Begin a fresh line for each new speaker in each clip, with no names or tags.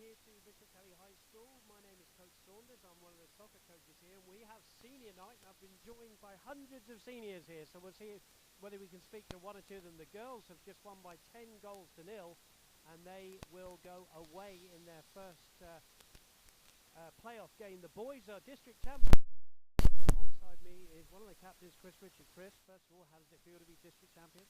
here to Bishop Kelly High School. My name is Coach Saunders. I'm one of the soccer coaches here. We have senior night, and I've been joined by hundreds of seniors here. So we'll see whether we can speak to one or two of them. The girls have just won by 10 goals to nil, and they will go away in their first playoff game. The boys are district champions. Alongside me is one of the captains, Chris Richard. Chris, first of all, how does it feel to be district champions?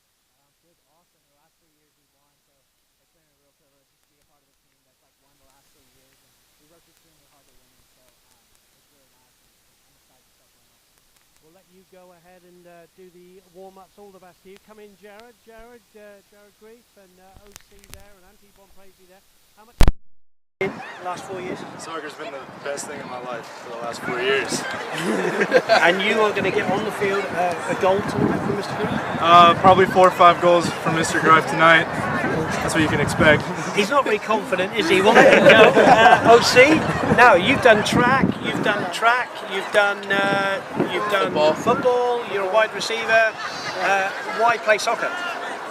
Feels awesome. The last 3 years we won, so it's been a real privilege just to be a part of a team that's won the last 3 years, and we worked extremely hard to win, so it's really nice, and I'm excited to start playing next year.
We'll let you go ahead and do the warm-ups. All the best to you. Come in, Jared Grief, and OC there, and Anthony Bonpresi there. How much last 4 years?
Soccer's been the best thing in my life for the last 4 years.
And you are going to get on the field a goal tonight from Mr. Grief?
Probably 4 or 5 goals from Mr. Greif tonight. That's what you can expect.
He's not very confident, is he? We'll let him go. OC, now you've done track, you've done football, you're a wide receiver. Why play soccer?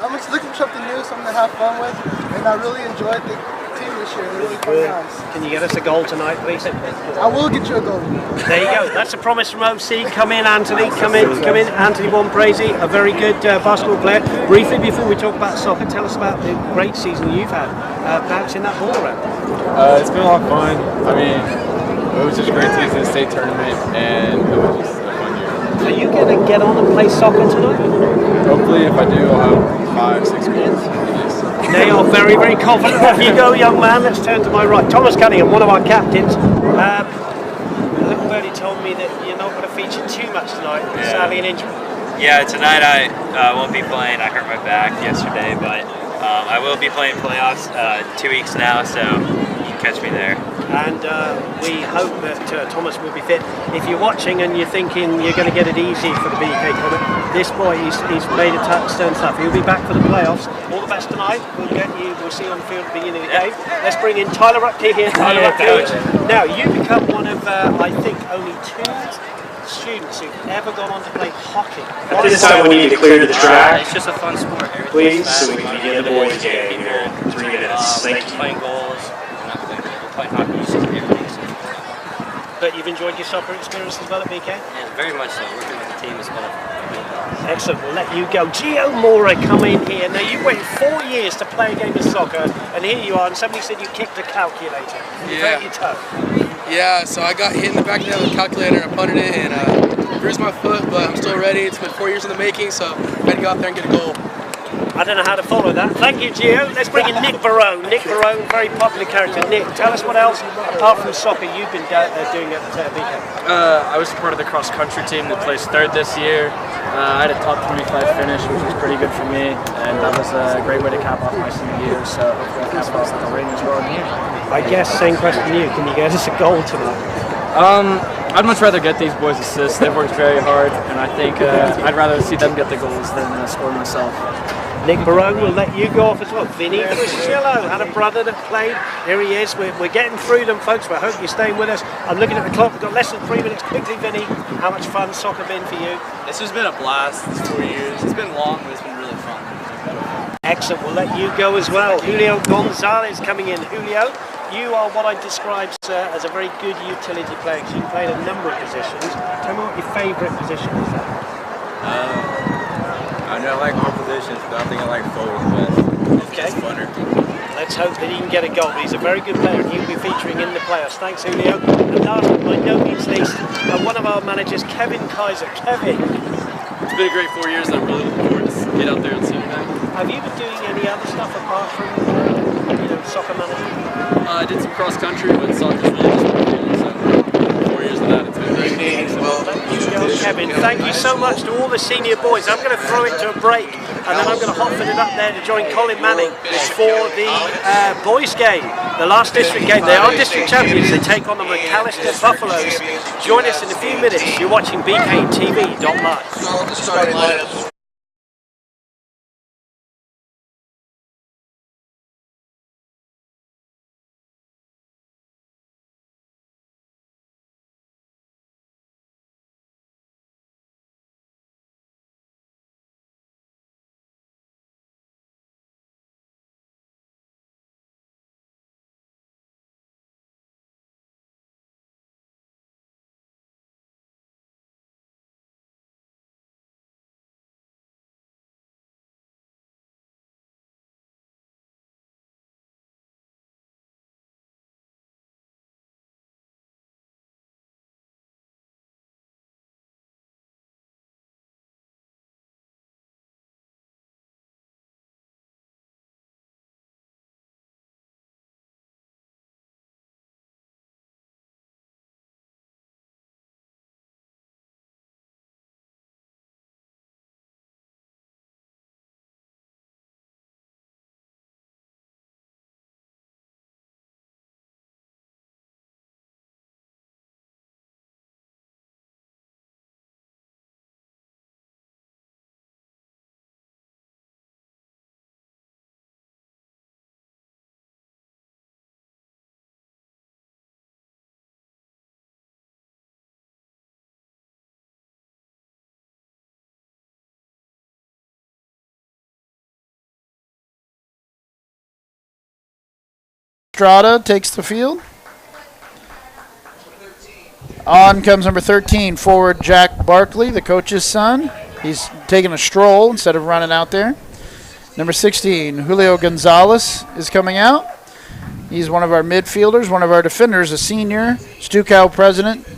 I'm just looking for something new, something to have fun with, and I really enjoyed the team this year. They're really fun guys.
Can you get us a goal tonight, please?
I will get you a goal.
There you go. That's a promise from OC. Come in, Anthony. Come in. Anthony Bonpresi, a very good basketball player. Briefly, before we talk about soccer, tell us about the great season you've had bouncing that ball around.
It's been a lot of fun. I mean, it was just a great season, state tournament, and it was just a fun year.
Are you going to get on and play soccer tonight?
Hopefully, if I do, I'll have 5, 6 goals.
They are very, very confident. Off you go, young man. Let's turn to my right. Thomas Cunningham, one of our captains. Little Birdie told me that you're not going to feature too much tonight.
Yeah.
Sadly, an injury.
Yeah, tonight I won't be playing. I hurt my back yesterday, but I will be playing playoffs 2 weeks now, so you can catch me there.
And we hope that Thomas will be fit. If you're watching and you're thinking you're going to get it easy for the BK Comet, this boy, he's made a touchstone stuff. He'll be back for the playoffs. All the best tonight. We'll see you on the field at the beginning of the game. Let's bring in Tyler Rutke here. Tyler Rutke. Now, you become one of, I think, only 2 students who've ever gone on to play hockey.
At this time, we need to clear the track.
It's just a fun sport.
Please, so we can begin the boys' game here in 3 minutes. Thank you.
Playing goals. We're playing hockey.
But you've enjoyed your soccer experience as well at BK?
Yeah, very much so. Working with the team is kind of
Excellent, we'll let you go. Gio Mora come in here. Now you waited 4 years to play a game of soccer, and here you are, and somebody said you kicked a calculator. You hurt your toe.
Yeah, so I got hit in the back of the head with a calculator, I punted it, and bruised my foot, but I'm still ready. It's been 4 years in the making, so I had to go out there and get a goal.
I don't know how to follow that. Thank you, Gio. Let's bring in Nick Barone. Nick Barone, very popular character. Nick, tell us what else, apart from soccer, you've been doing at BK.
I was part of the cross-country team that placed 3rd this year. I had a top 25 finish, which was pretty good for me, and that was a great way to cap off my senior year, so hopefully I'll cap it off with the ring as well in here.
I guess, same question to you. Can you get us a goal tonight?
I'd much rather get these boys assists. They've worked very hard, and I think I'd rather see them get the goals than score myself.
Nick Barone will let you go off as well. Vinny Criscillo had a brother that played. Here he is. We're getting through them, folks. We hope you're staying with us. I'm looking at the clock. We've got less than 3 minutes. Quickly, Vinny, how much fun soccer been for you?
This has been a blast. These 4 years. It's been long, but it's been really fun.
Excellent. We'll let you go as well. Julio Gonzalez coming in. Julio, you are what I describe as a very good utility player. You played a number of positions. Tell me what your favourite position is.
I know I like all positions, but I think I like forward best. It's just funner.
Let's hope that he can get a goal. He's a very good player, and he'll be featuring in the playoffs. Thanks, Julio. And last but by no means least, one of our managers, Kevin Kaiser. Kevin.
It's been a great 4 years, and I'm really looking forward to get out there and see you back.
Have you been doing any other stuff apart from soccer management?
I did some cross country, but soccer's really just what I do. So 4 years of that, it's been great.
Kevin, thank you so much to all the senior boys. I'm going to throw it to a break, and then I'm going to hop it up there to join Colin Manning for the boys game, the last district game. They are district champions. They take on the McAlester Buffaloes. Join us in a few minutes. You're watching BKTV.live.
Estrada takes the field. On comes number 13, forward Jack Barkley, the coach's son. He's taking a stroll instead of running out there. Number 16, Julio Gonzalez is coming out. He's one of our midfielders, one of our defenders, a senior. Stukow president.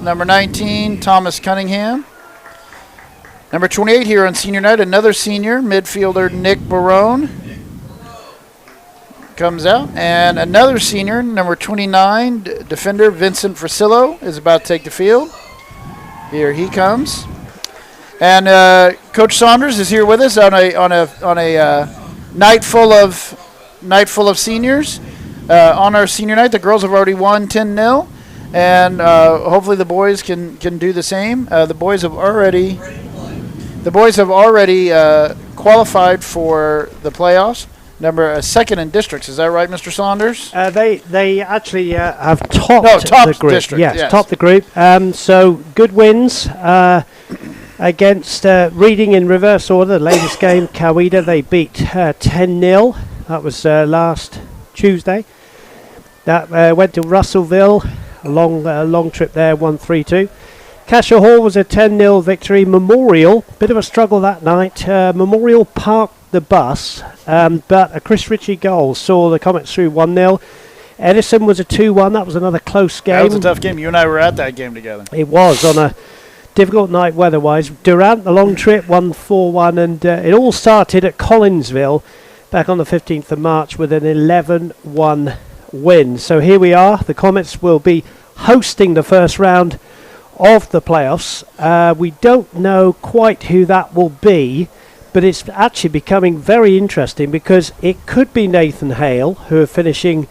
Number 19, Thomas Cunningham. Number 28 here on senior night, another senior, midfielder Nick Barone comes out. And another senior, number 29, defender Vincent Frasillo is about to take the field. Here he comes. And Coach Saunders is here with us on a night full of seniors. On our senior night, the girls have already won 10-0, and hopefully the boys can do the same. The boys have already qualified for the playoffs. Second in districts, is that right, Mr. Saunders?
They actually have topped the group.
District,
yes, topped the group. So good wins against Reading in reverse order. The latest game, Coweta, they beat 10-0. That was last Tuesday. That went to Russellville. A long trip there, 1-3-2. Cashel Hall was a 10-0 victory. Memorial, bit of a struggle that night. Memorial parked the bus, but a Chris Ritchie goal saw the Comets through 1-0. Edison was a 2-1. That was another close game.
That was a tough game. You and I were at that game together.
It was on a difficult night weather-wise. Durant, the long trip, 1-4-1, and it all started at Collinsville back on the 15th of March with an 11-1 win. So here we are. The Comets will be hosting the first round of the playoffs. We don't know quite who that will be, but it's actually becoming very interesting because it could be Nathan Hale, who are finishing,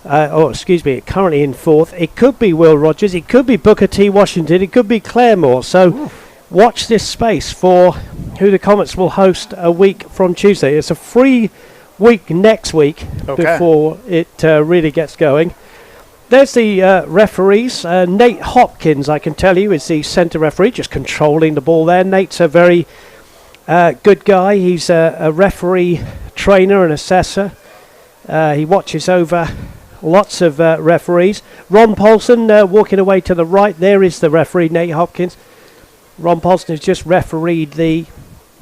currently in fourth. It could be Will Rogers. It could be Booker T. Washington. It could be Claremore. So watch this space for who the Comets will host a week from Tuesday. It's a free week next week before it really gets going. There's the referees. Nate Hopkins, I can tell you, is the centre referee, just controlling the ball there. Nate's a very good guy. He's a referee trainer and assessor. He watches over lots of referees. Ron Paulson walking away to the right. There is the referee, Nate Hopkins. Ron Paulson has just refereed the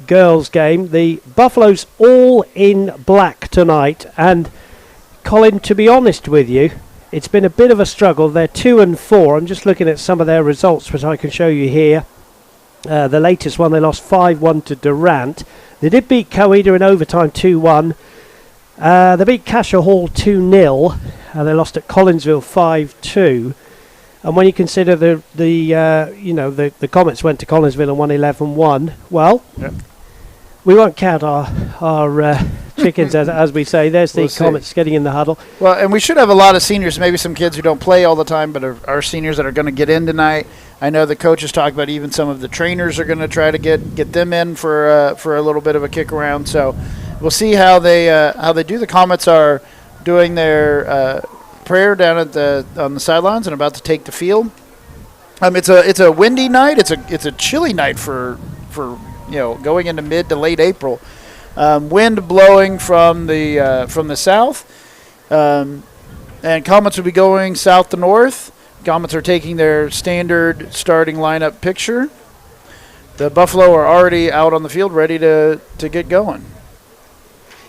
girls' game. The Buffaloes all in black tonight. And, Colin, to be honest with you, it's been a bit of a struggle. They're 2-4. I'm just looking at some of their results, which I can show you here. The latest one, they lost 5-1 to Durant. They did beat Coweta in overtime 2-1. They beat Cashel Hall 2-0. They lost at Collinsville 5-2. And when you consider the Comets went to Collinsville and won 11-1, well, we won't count our chickens as we say. There's the Comets getting in the huddle.
Well, and we should have a lot of seniors, maybe some kids who don't play all the time, but are seniors that are going to get in tonight. I know the coaches talked about even some of the trainers are going to try to get them in for a little bit of a kick around. So we'll see how they do. The Comets are doing their prayer down on the sidelines and about to take the field. It's a windy night. It's a chilly night for going into mid to late April. Wind blowing from the south, and Comets will be going south to north. Comets are taking their standard starting lineup picture. The Buffalo are already out on the field, ready to get going.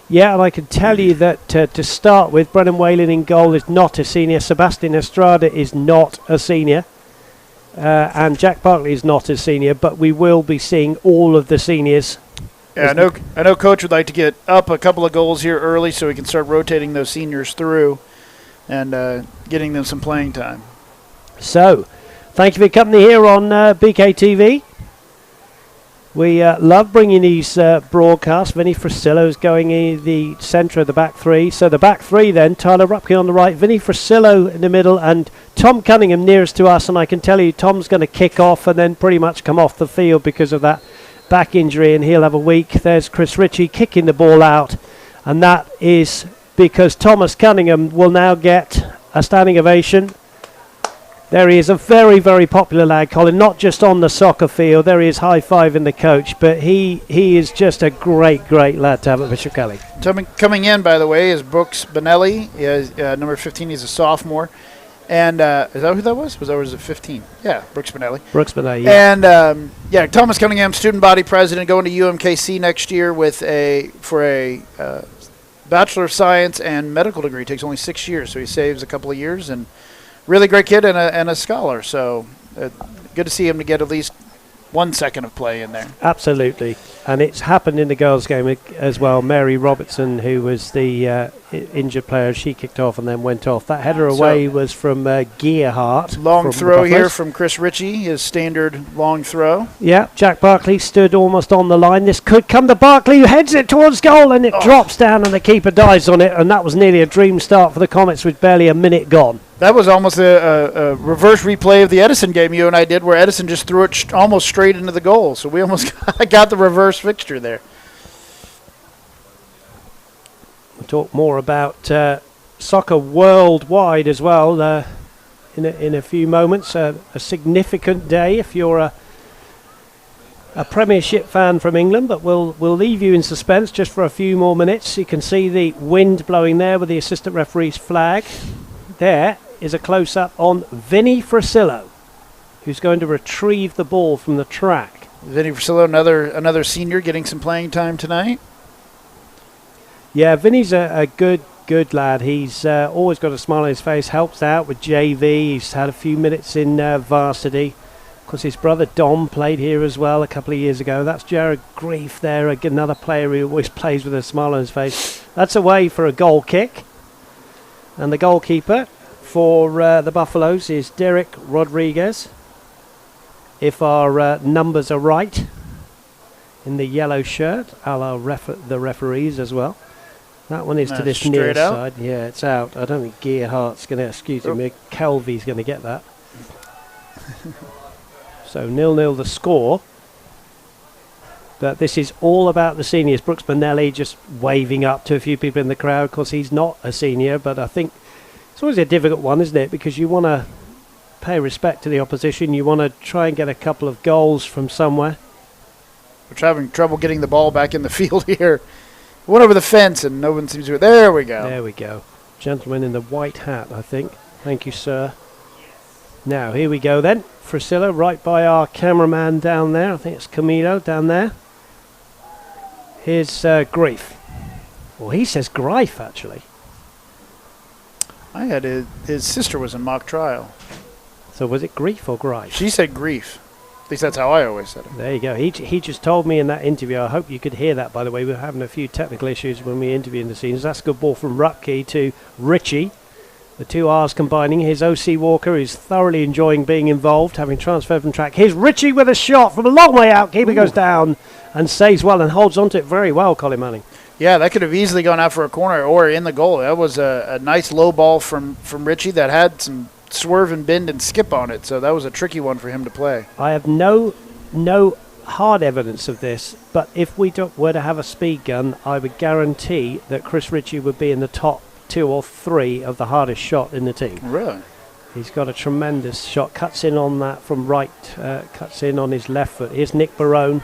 Yeah, and I can tell you that to start with, Brennan Whalen in goal is not a senior. Sebastian Estrada is not a senior. And Jack Barkley is not a senior, but we will be seeing all of the seniors.
Yeah, I know Coach would like to get up a couple of goals here early so we can start rotating those seniors through and getting them some playing time.
So, thank you for your company here on BKTV. We love bringing these broadcasts. Vinny Frasillo is going in the centre of the back three. So the back three then, Tyler Rupke on the right, Vinny Frasillo in the middle, and Tom Cunningham nearest to us. And I can tell you Tom's going to kick off and then pretty much come off the field because of that back injury, and he'll have a week. There's Chris Ritchie kicking the ball out, and that is because Thomas Cunningham will now get a standing ovation There he is, a very, very popular lad, Colin, not just on the soccer field. There he is, high-fiving the coach, but he is just a great, great lad to have at Bishop Kelly.
Coming in, by the way, is Brooks Benelli. He is, number 15, he's a sophomore. And is that who that was? Was it 15? Yeah, Brooks Benelli.
Brooks Benelli, yeah.
And, Thomas Cunningham, student body president, going to UMKC next year for a Bachelor of Science and medical degree. It takes only 6 years, so he saves a couple of years. And really great kid and a scholar. So good to see him to get at least 1 second of play in there.
Absolutely. And it's happened in the girls' game as well. Mary Robertson, who was the injured player, she kicked off and then went off. That header away was from Gearhart.
Long throw here from Chris Ritchie, his standard long throw.
Yeah, Jack Barkley stood almost on the line. This could come to Barkley, who heads it towards goal, and it drops down and the keeper dives on it, and that was nearly a dream start for the Comets with barely a minute gone.
That was almost a reverse replay of the Edison game you and I did, where Edison just threw it almost straight into the goal. So we almost got the reverse fixture there.
We'll talk more about soccer worldwide as well in a few moments. A significant day if you're a Premiership fan from England, but we'll leave you in suspense just for a few more minutes. You can see the wind blowing there with the assistant referee's flag. There is a close-up on Vinny Frasillo, who's going to retrieve the ball from the track.
Vinny Frasillo, another senior, getting some playing time tonight.
Yeah, Vinny's a good lad. He's always got a smile on his face, helps out with JV. He's had a few minutes in varsity. Of course, his brother Dom played here as well a couple of years ago. That's Jared Grief there, another player who always plays with a smile on his face. That's away for a goal kick. And the goalkeeper for the Buffaloes is Derek Rodriguez. If our numbers are right, in the yellow shirt, a la the referees as well. That one is to this near side. Yeah, it's out. I don't think Gearhart's going to, Kelvy's going to get that. So 0-0 the score. But this is all about the seniors. Brooks Benelli just waving up to a few people in the crowd. Of course, he's not a senior, but I think it's always a difficult one, isn't it? Because you want to pay respect to the opposition. You want to try and get a couple of goals from somewhere.
We're having trouble getting the ball back in the field here. Went over the fence and no one seems to. There we go.
There we go. Gentleman in the white hat, I think. Thank you, sir. Now, here we go then. Frasillo right by our cameraman down there. I think it's Camilo down there. Here's Grief. Well, he says Grief, actually.
I had his sister was in mock trial.
So was it Grief or Grife?
She said Grief. At least that's how I always said it.
There you go. He just told me in that interview. I hope you could hear that, by the way. We were having a few technical issues when we interviewed the scenes. That's a good ball from Rutke to Ritchie. The two R's combining. Here's O.C. Walker, who's thoroughly enjoying being involved, having transferred from track. Here's Ritchie with a shot from a long way out. Keeper goes down and saves well and holds onto it very well, Colin Manning.
Yeah, that could have easily gone out for a corner or in the goal. That was a nice low ball from Ritchie that had some swerve and bend and skip on it, so that was a tricky one for him to play.
I have no hard evidence of this, but if we were to have a speed gun, I would guarantee that Chris Ritchie would be in the top 2 or 3 of the hardest shot in the team.
Really?
He's got a tremendous shot. Cuts in on that from right, cuts in on his left foot. Here's Nick Barone.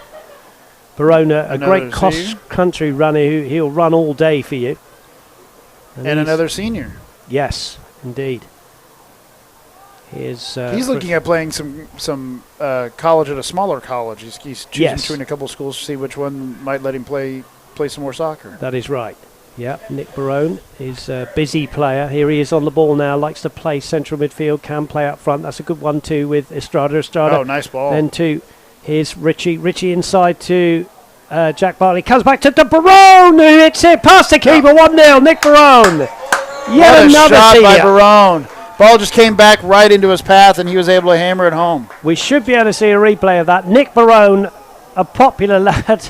Barone, a great cross-country runner who he'll run all day for you.
And another senior.
Yes, indeed. He's
looking at playing some college at a smaller college. He's choosing between a couple of schools to see which one might let him play some more soccer.
That is right. Yeah, Nick Barone is a busy player. Here he is on the ball now. Likes to play central midfield. Can play up front. That's a good one too with Estrada.
Oh, nice ball.
Then here's Ritchie. Ritchie inside to Jack Bartley. Comes back to Barone, who hits it past the keeper. 1-0. Nick Barone.
Yet another shot by Barone. Ball just came back right into his path, and he was able to hammer it home.
We should be able to see a replay of that. Nick Barone, a popular lad,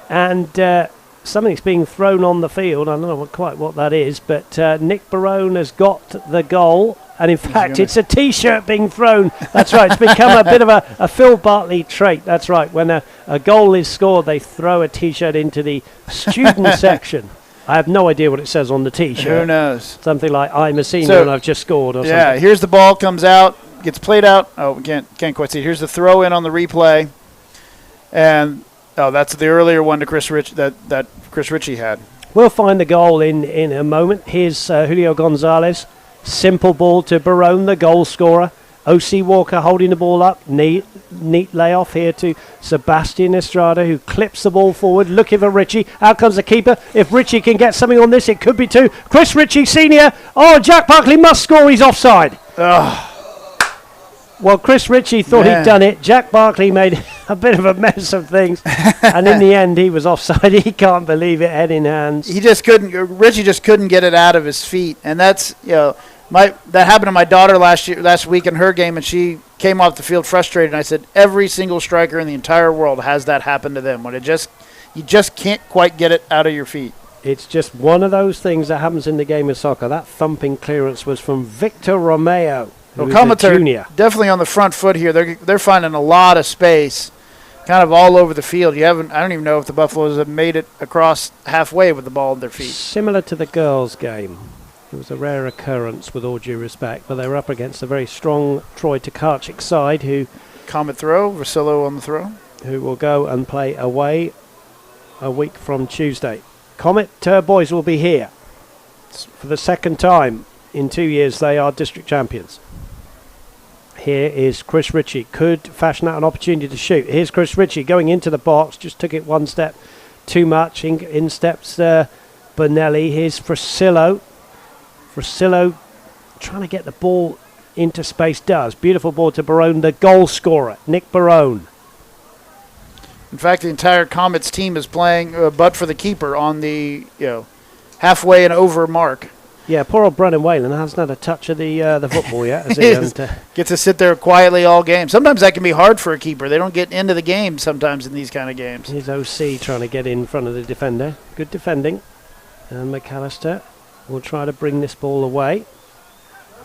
and something's being thrown on the field. I don't know quite what that is, but Nick Barone has got the goal, and in fact, it's a T-shirt being thrown. That's right. It's become a bit of a Phil Bartley trait. That's right. When a goal is scored, they throw a T-shirt into the student section. I have no idea what it says on the T-shirt.
Who knows?
Something like "I'm a senior and I've just scored" or something.
Yeah, here's the ball, comes out, gets played out. Oh, we can't quite see. Here's the throw in on the replay, and that's the earlier one to Chris Rich that Chris Ritchie had.
We'll find the goal in a moment. Here's Julio Gonzalez. Simple ball to Barone, the goal scorer. O.C. Walker holding the ball up. Neat layoff here to Sebastian Estrada, who clips the ball forward, looking for Ritchie. Out comes the keeper. If Ritchie can get something on this, it could be two. Chris Ritchie Sr. Oh, Jack Barkley must score. He's offside. Well, Chris Ritchie thought he'd done it. Jack Barkley made a bit of a mess of things. And in the end, he was offside. He can't believe it, head in hands.
Ritchie just couldn't get it out of his feet. And that's, that happened to my daughter last week in her game, and she came off the field frustrated. And I said, every single striker in the entire world has that happen to them when you just can't quite get it out of your feet.
It's just one of those things that happens in the game of soccer. That thumping clearance was from Victor Romeo, who is a junior.
Definitely on the front foot here. They're finding a lot of space, kind of all over the field. I don't even know if the Buffaloes have made it across halfway with the ball at their feet.
Similar to the girls' game. It was a rare occurrence, with all due respect, but they were up against a very strong Troy Tokarczyk side, who
Comet throw, Vasillo on the throw,
who will go and play away a week from Tuesday. Comet boys will be here for the second time in 2 years. They are district champions. Here is Chris Ritchie. Could fashion out an opportunity to shoot. Here's Chris Ritchie going into the box. Just took it one step too much. In steps Bonelli. Here's Frasillo. Frasillo trying to get the ball into space. Does. Beautiful ball to Barone, the goal scorer, Nick Barone.
In fact, the entire Comets team is playing, but for the keeper on the halfway and over mark.
Yeah, poor old Brennan Whalen hasn't had a touch of the football yet. Has he?
Gets to sit there quietly all game. Sometimes that can be hard for a keeper. They don't get into the game sometimes in these kind of games.
Here's OC trying to get in front of the defender. Good defending. And McAlester will try to bring this ball away.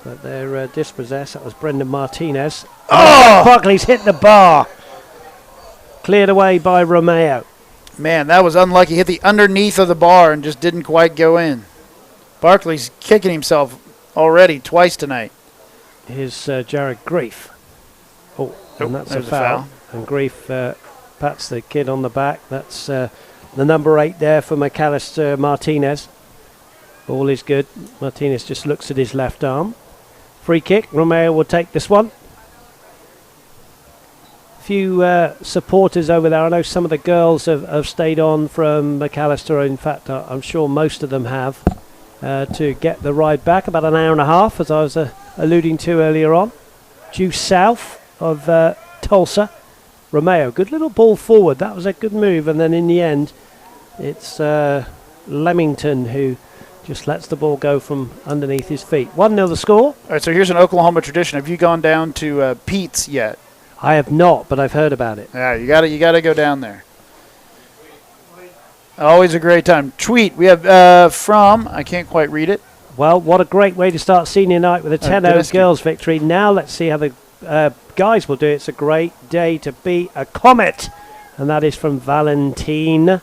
But they're dispossessed. That was Brendan Martinez. Oh! Barkley's hit the bar. Cleared away by Romeo.
Man, that was unlucky. Hit the underneath of the bar and just didn't quite go in. Barkley's kicking himself already twice tonight.
Here's Jared Grief. Oh, and that's a foul. And Grief pats the kid on the back. That's the number 8 there for McAlester Martinez. All is good. Martinez just looks at his left arm. Free kick. Romeo will take this one. Few supporters over there. I know some of the girls have stayed on from McAlester. In fact, I'm sure most of them have. To get the ride back, about an hour and a half, as I was alluding to earlier on. Due south of Tulsa. Romeo, good little ball forward. That was a good move, and then in the end, it's Leamington who just lets the ball go from underneath his feet. 1-0 the score.
All right, so here's an Oklahoma tradition. Have you gone down to Pete's yet?
I have not, but I've heard about it.
Yeah, you gotta go down there. Always a great time. Tweet we have from, I can't quite read it.
Well, what a great way to start senior night with a 10-0 girls victory. Now let's see how the guys will do it. It's a great day to be a Comet. And that is from Valentine,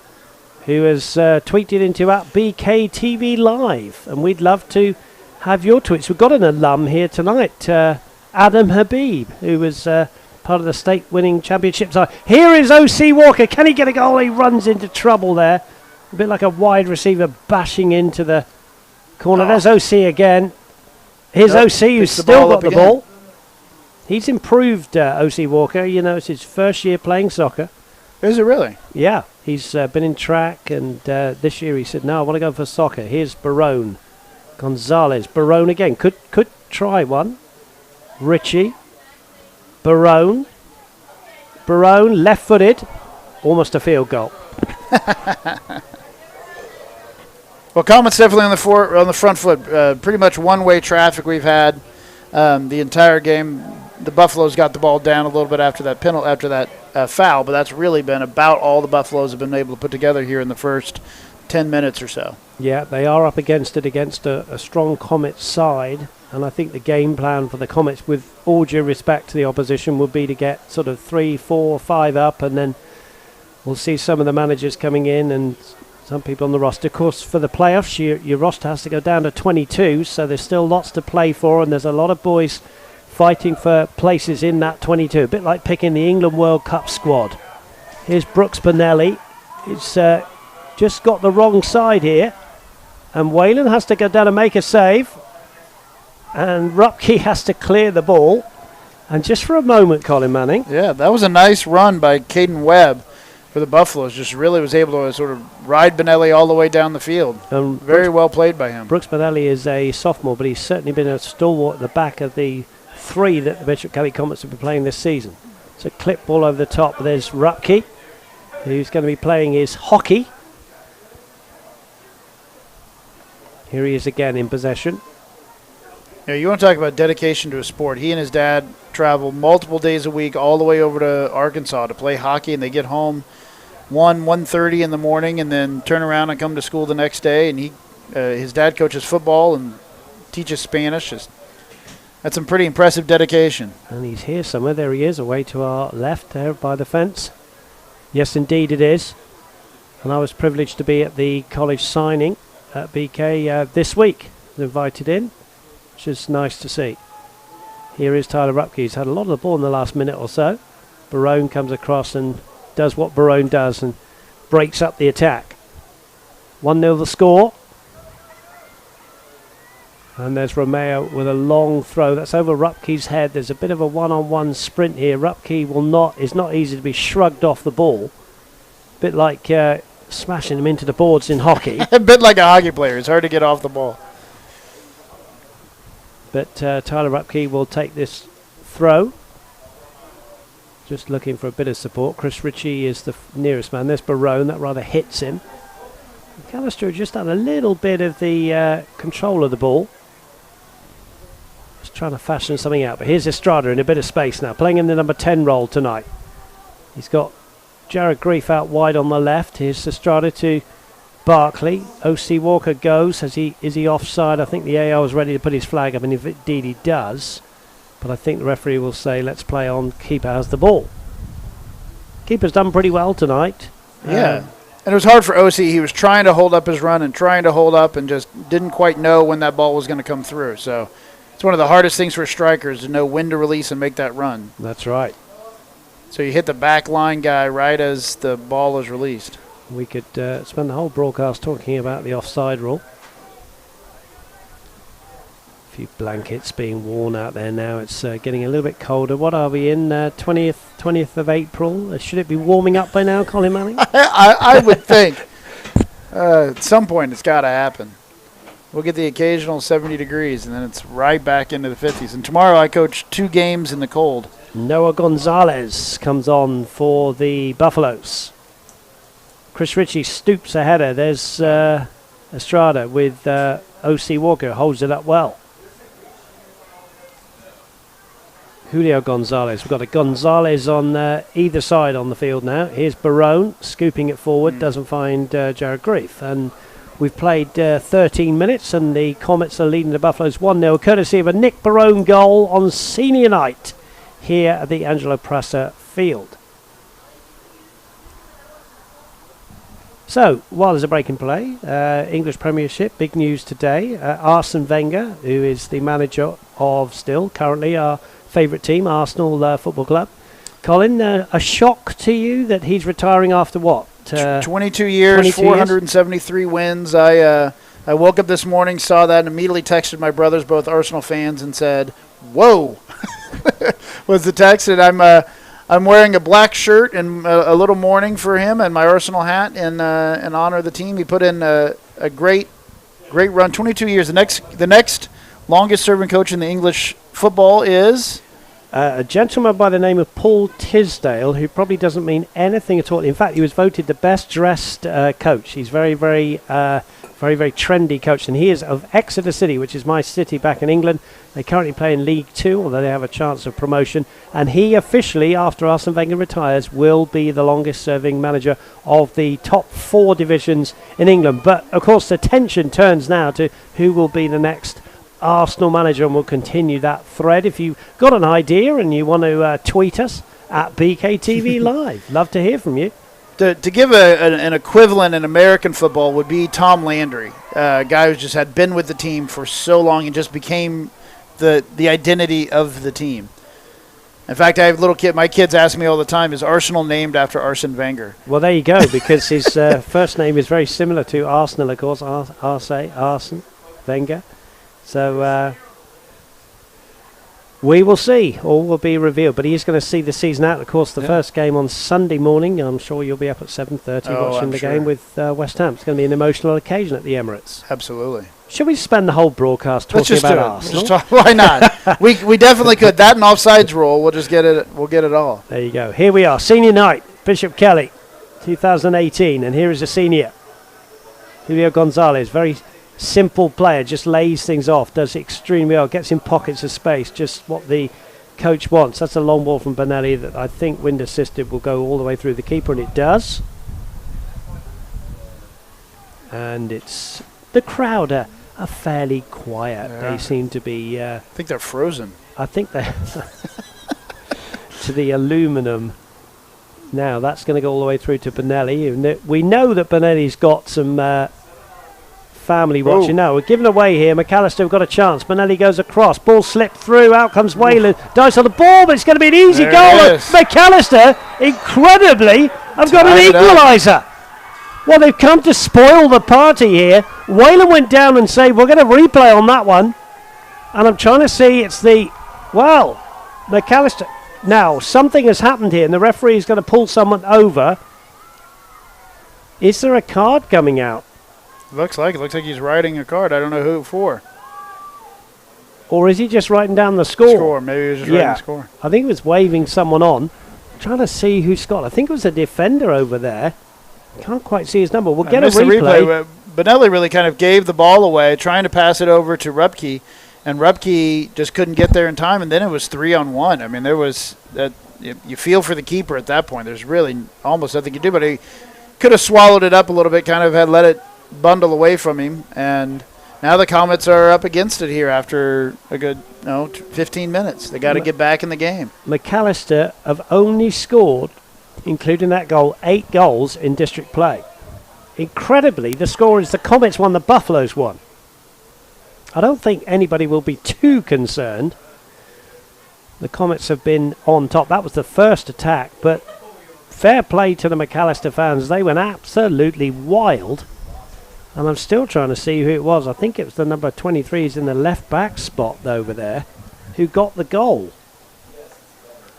who has tweeted into @BKTV Live. And we'd love to have your tweets. We've got an alum here tonight, Adam Habib, who was part of the state-winning championship side. Here is O.C. Walker. Can he get a goal? He runs into trouble there. A bit like a wide receiver bashing into the corner. There's O.C. again. Here's O.C. who's still got the ball. He's improved, O.C. Walker. You know, it's his first year playing soccer.
Is it really?
Yeah. He's been in track, and this year he said, no, I want to go for soccer. Here's Barone. Gonzalez. Barone again. Could try one. Ritchie. Barone, left-footed, almost a field goal.
Well, Comets definitely on the front foot. Pretty much one-way traffic we've had the entire game. The Buffaloes got the ball down a little bit after that foul, but that's really been about all the Buffaloes have been able to put together here in the first 10 minutes or so.
Yeah, they are up against a strong Comets side. And I think the game plan for the Comets, with all due respect to the opposition, would be to get sort of 3, 4, 5 up, and then we'll see some of the managers coming in and some people on the roster. Of course, for the playoffs, your roster has to go down to 22, so there's still lots to play for, and there's a lot of boys fighting for places in that 22, a bit like picking the England World Cup squad. Here's Brooks Benelli. It's just got the wrong side here, and Whalen has to go down and make a save, and Rupke has to clear the ball. And just for a moment, Colin Manning.
Yeah, that was a nice run by Caden Webb for the Buffaloes. Just really was able to sort of ride Benelli all the way down the field. Very well played by him.
Brooks Benelli is a sophomore, but he's certainly been a stalwart at the back of the 3 that the Bishop Kelly Comets have been playing this season. It's a clip ball over the top. There's Rupke, who's going to be playing his hockey. Here he is again in possession.
Yeah, you want to talk about dedication to a sport. He and his dad travel multiple days a week all the way over to Arkansas to play hockey, and they get home 1:30 in the morning and then turn around and come to school the next day. And his dad coaches football and teaches Spanish. That's some pretty impressive dedication.
And he's here somewhere. There he is, away to our left there by the fence. Yes, indeed it is. And I was privileged to be at the college signing at BK this week. I was invited in, which is nice to see. Here is Tyler Rupke. He's had a lot of the ball in the last minute or so. Barone comes across and does what Barone does and breaks up the attack. 1-0 the score. And there's Romeo with a long throw. That's over Rupke's head. There's a bit of a one-on-one sprint here. Rupke is not easy to be shrugged off the ball. A bit like smashing him into the boards in hockey.
A bit like a hockey player. It's hard to get off the ball.
But Tyler Rupke will take this throw. Just looking for a bit of support. Chris Ritchie is the nearest man. There's Barone. That rather hits him. McAlester just had a little bit of the control of the ball. Just trying to fashion something out. But here's Estrada in a bit of space now. Playing in the number 10 role tonight. He's got Jared Grief out wide on the left. Here's Estrada to Barkley. O.C. Walker goes. Is he offside? I think the AR is ready to put his flag up, and if indeed he does. But I think the referee will say, let's play on. Keeper has the ball. Keeper's done pretty well tonight.
Yeah. And it was hard for OC. He was trying to hold up his run and trying to hold up and just didn't quite know when that ball was going to come through. So it's one of the hardest things for strikers to know when to release and make that run.
That's right.
So you hit the back line guy right as the ball is released.
We could spend the whole broadcast talking about the offside rule. A few blankets being worn out there now. It's getting a little bit colder. What are we in? 20th of April? Should it be warming up by now, Colin Manning?
I would think. At some point it's got to happen. We'll get the occasional 70 degrees, and then it's right back into the 50s. And tomorrow I coach 2 games in the cold.
Noah Gonzalez comes on for the Buffaloes. Chris Ritchie stoops a header. There's Estrada with O.C. Walker. Holds it up well. Julio Gonzalez. We've got a Gonzalez on either side on the field now. Here's Barone scooping it forward. Doesn't find Jared Grief. And we've played 13 minutes, and the Comets are leading the Buffaloes 1-0, courtesy of a Nick Barone goal on senior night here at the Angelo Prassa field. So, while there's a break in play, English Premiership, big news today. Arsene Wenger, who is the manager of still currently our favourite team, Arsenal Football Club. Colin, a shock to you that he's retiring after what?
22 years, 473 wins. I woke up this morning, saw that, and immediately texted my brothers, both Arsenal fans, and said, "Whoa!" was the text. And I'm wearing a black shirt and a little mourning for him, and my Arsenal hat in honor of the team. He put in a great run, 22 years. The next longest serving coach in the English football is
a gentleman by the name of Paul Tisdale, who probably doesn't mean anything at all. In fact, he was voted the best dressed coach. He's very trendy coach, and he is of Exeter City, which is my city back in England. They currently play in League 2, although they have a chance of promotion. And he officially, after Arsene Wenger retires, will be the longest-serving manager of the top 4 divisions in England. But, of course, the tension turns now to who will be the next Arsenal manager, and we'll continue that thread. If you've got an idea and you want to tweet us at BKTV Live, love to hear from you.
To give an equivalent in American football would be Tom Landry, a guy who just had been with the team for so long and just became the identity of the team. In fact, I have my kids ask me all the time, is Arsenal named after Arsene Wenger?
Well, there you go, because his first name is very similar to Arsenal, of course, Arsene Wenger. So we will see. All will be revealed. But he is going to see the season out. Of course, the first game on Sunday morning. I'm sure you'll be up at 7:30 watching the game with West Ham. It's going to be an emotional occasion at the Emirates.
Absolutely.
Should we spend the whole broadcast talking about Arsenal?
Why not? we definitely could. That and offsides rule. We'll just get it. We'll get it all.
There you go. Here we are. Senior night. Bishop Kelly, 2018. And here is a senior. Julio Gonzalez. Very simple player. Just lays things off. Does extremely well. Gets in pockets of space. Just what the coach wants. That's a long ball from Benelli that I think wind assisted will go all the way through the keeper. And it does. And it's the crowd are fairly quiet.
Yeah.
They seem to be...
I think they're frozen.
I think they're... to the aluminum. Now, that's going to go all the way through to Benelli. We know that Benelli's got some family watching now. We're giving away here. McAlester have got a chance. Benelli goes across. Ball slipped through. Out comes Whalen. Dice on the ball, but it's going to be an easy goal. McAlester, incredibly, have got an equaliser. Well, they've come to spoil the party here. Whalen went down and said, we're going to replay on that one. And I'm trying to see, it's the... Well, McAlester... Now, something has happened here, and the referee is going to pull someone over. Is there a card coming out?
Looks like he's writing a card. I don't know who for.
Or is he just writing down the score?
Maybe he was just writing the score.
I think he was waving someone on. I'm trying to see who scored. I think it was a defender over there. Can't quite see his number. We'll get a replay.
Benelli really kind of gave the ball away, trying to pass it over to Rupke, and Rupke just couldn't get there in time, and then it was 3-on-1. I mean, there was that. You feel for the keeper at that point. There's really almost nothing you can do, but he could have swallowed it up a little bit, kind of had let it bundle away from him, and now the Comets are up against it here after a good 15 minutes. They got to get back in the game.
McAlester have only scored, including that goal, 8 goals in district play. Incredibly, the score is the Comets won, the Buffaloes won. I don't think anybody will be too concerned. The Comets have been on top. That was the first attack, but fair play to the McAlester fans. They went absolutely wild. And I'm still trying to see who it was. I think it was the number 23 in the left back spot over there who got the goal.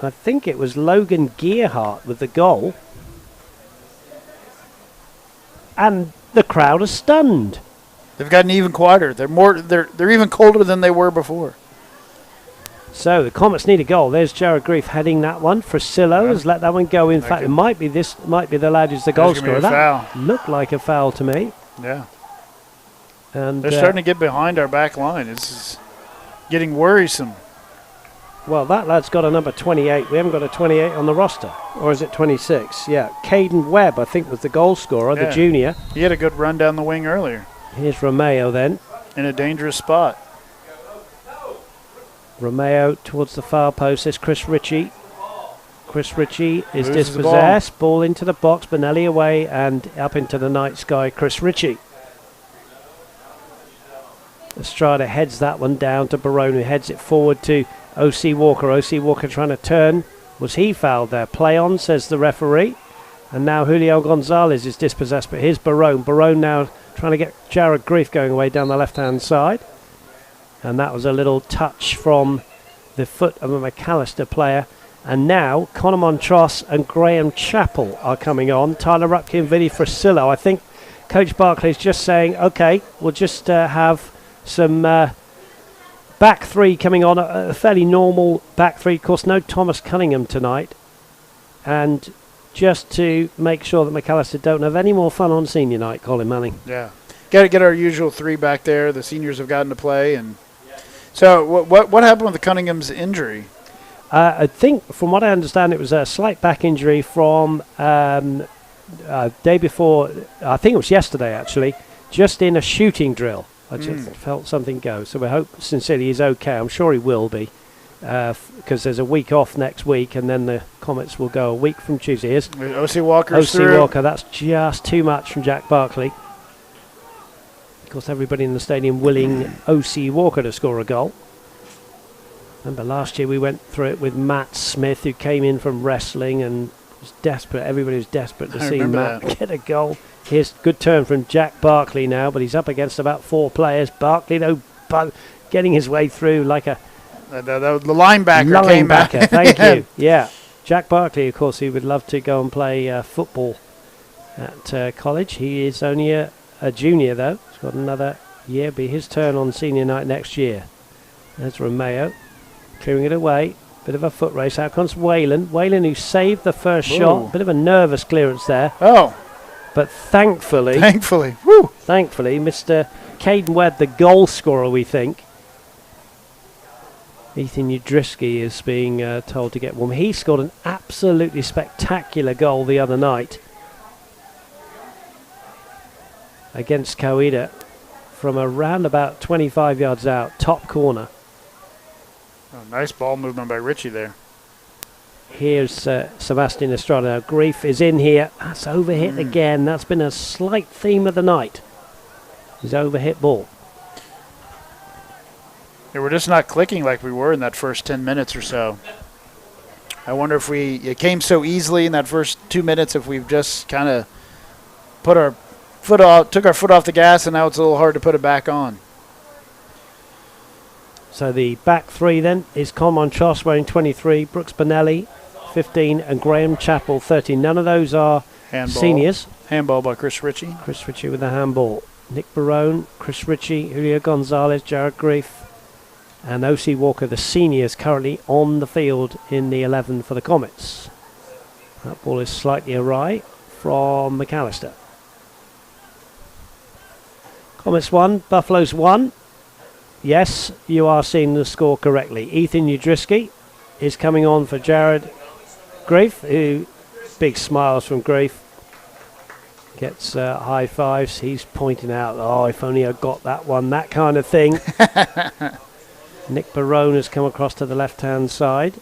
I think it was Logan Gearhart with the goal. And the crowd are stunned.
They've gotten even quieter. They're even colder than they were before.
So the Comets need a goal. There's Jared Grief heading that one. Fracillo has let that one go. In fact, it might be the lad who's the goal scorer. That looked like a foul to me.
Yeah.
And
they're starting to get behind our back line. It's getting worrisome.
Well, that lad's got a number 28. We haven't got a 28 on the roster. Or is it 26? Yeah. Caden Webb, I think, was the goal scorer, the junior.
He had a good run down the wing earlier.
Here's Romeo then.
In a dangerous spot.
Romeo towards the far post. There's Chris Ritchie. Chris Ritchie is dispossessed. Ball into the box. Benelli away and up into the night sky. Chris Ritchie. Estrada heads that one down to Barone, who heads it forward to O.C. Walker. O.C. Walker trying to turn. Was he fouled there? Play on, says the referee. And now Julio Gonzalez is dispossessed, but here's Barone. Barone now trying to get Jared Grief going away down the left-hand side. And that was a little touch from the foot of a McAlester player. And now Conor Montross and Graham Chappell are coming on. Tyler Rupke and Vinny Fracillo. I think Coach Barclay's just saying, okay, we'll just have some back three coming on, a fairly normal back three. Of course, no Thomas Cunningham tonight. And just to make sure that McAlester don't have any more fun on senior night, Colin Manning.
Yeah. Got to get our usual 3 back there. The seniors have gotten to play. And so what happened with the Cunningham's injury?
I think, from what I understand, it was a slight back injury from day before. I think it was yesterday, actually, just in a shooting drill. I just felt something go. So we hope sincerely he's okay. I'm sure he will be. because there's a week off next week, and then the Comets will go a week from Tuesday. Here's
O.C. Walker's
O.C.
through.
Walker, that's just too much from Jack Barkley. Of course, everybody in the stadium willing O.C. Walker to score a goal. Remember last year we went through it with Matt Smith, who came in from wrestling and was desperate. Everybody was desperate to see Matt get a goal. Here's good turn from Jack Barkley now, but he's up against about 4 players. Barkley, though, getting his way through like a...
The linebacker came back.
Thank you. Yeah. Jack Barkley, of course, he would love to go and play football at college. He is only a junior, though. He's got another year. Be his turn on senior night next year. There's Romeo clearing it away. Bit of a foot race. Out comes Whalen. Whalen, who saved the first shot. Bit of a nervous clearance there.
Oh.
But thankfully, Mr. Caden Webb, the goal scorer, we think, Ethan Udrisky is being told to get warm. He scored an absolutely spectacular goal the other night against Coeda from around about 25 yards out, top corner.
Oh, nice ball movement by Richie there.
Here's Sebastian Estrada. Now, Grief is in here. That's overhit again. That's been a slight theme of the night. His overhit ball.
Yeah, we're just not clicking like we were in that first 10 minutes or so. I wonder if it came so easily in that first 2 minutes, if we've just kind of took our foot off the gas, and now it's a little hard to put it back on.
So the back three then is Montross wearing 23, Brooks Bonelli 15, and Graham Chappell 13. None of those are seniors.
Handball by Chris Ritchie.
Chris Ritchie with the handball. Nick Barone, Chris Ritchie, Julio Gonzalez, Jared Grief, and O.C. Walker, the seniors, currently on the field in the 11 for the Comets. That ball is slightly awry from McAlester. Comets 1, Buffaloes 1. Yes, you are seeing the score correctly. Ethan Udrisky is coming on for Jared Grief, who, big smiles from Grief, gets high fives. He's pointing out, oh, if only I got that one, that kind of thing. Nick Barone has come across to the left-hand side.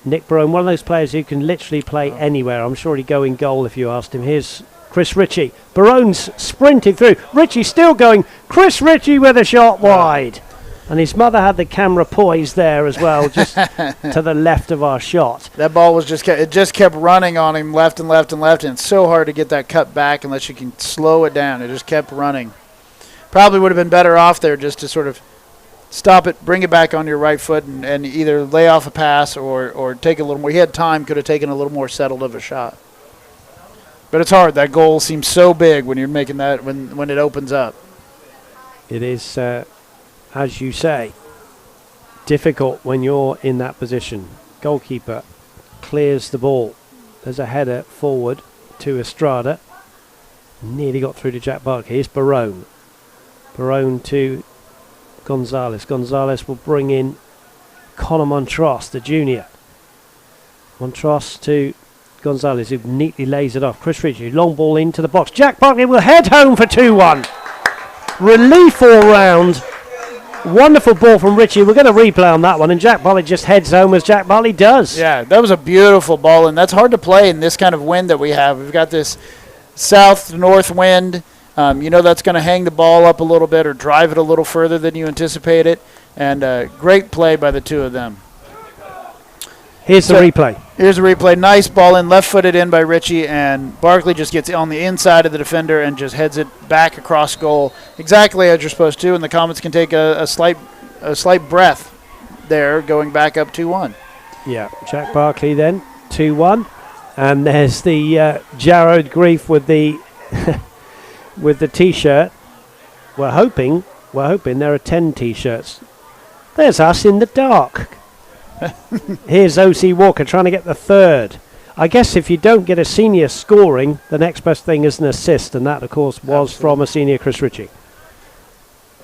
Nick Barone, one of those players who can literally play anywhere. I'm sure he'd go in goal if you asked him. Here's Chris Ritchie. Barone's sprinting through. Ritchie still going. Chris Ritchie with a shot wide. And his mother had the camera poised there as well, just to the left of our shot.
That ball was just kept running on him left and left and left, and it's so hard to get that cut back unless you can slow it down. It just kept running. Probably would have been better off there just to sort of stop it, bring it back on your right foot, and either lay off a pass or take a little more. He had time, could have taken a little more settled of a shot. But it's hard. That goal seems so big when you're making that, when it opens up.
It is, as you say, difficult when you're in that position. Goalkeeper clears the ball. There's a header forward to Estrada. Nearly got through to Jack Barkley. Here's Barone. Barone to Gonzalez. Gonzalez will bring in Connor Montross, the junior. Montross to Gonzalez, who neatly lays it off. Chris Ritchie, long ball into the box. Jack Barkley will head home for 2-1. Relief all round. Wonderful ball from Ritchie. We're going to replay on that one, and Jack Barkley just heads home as Jack Barkley does.
Yeah, that was a beautiful ball, and that's hard to play in this kind of wind that we have. We've got this south-north wind. That's going to hang the ball up a little bit or drive it a little further than you anticipate it. And great play by the two of them.
Here's the replay.
Here's the replay. Nice ball in, left-footed in by Ritchie, and Barkley just gets on the inside of the defender and just heads it back across goal, exactly as you're supposed to. And the Comets can take a slight breath there, going back up 2-1.
Yeah, Jack Barkley then 2-1, and there's the Jared Grief with the with the T-shirt. We're hoping there are 10 T-shirts. There's us in the dark. Here's O.C. Walker trying to get the third. I guess if you don't get a senior scoring, the next best thing is an assist, and that, of course, was from a senior Chris Ritchie.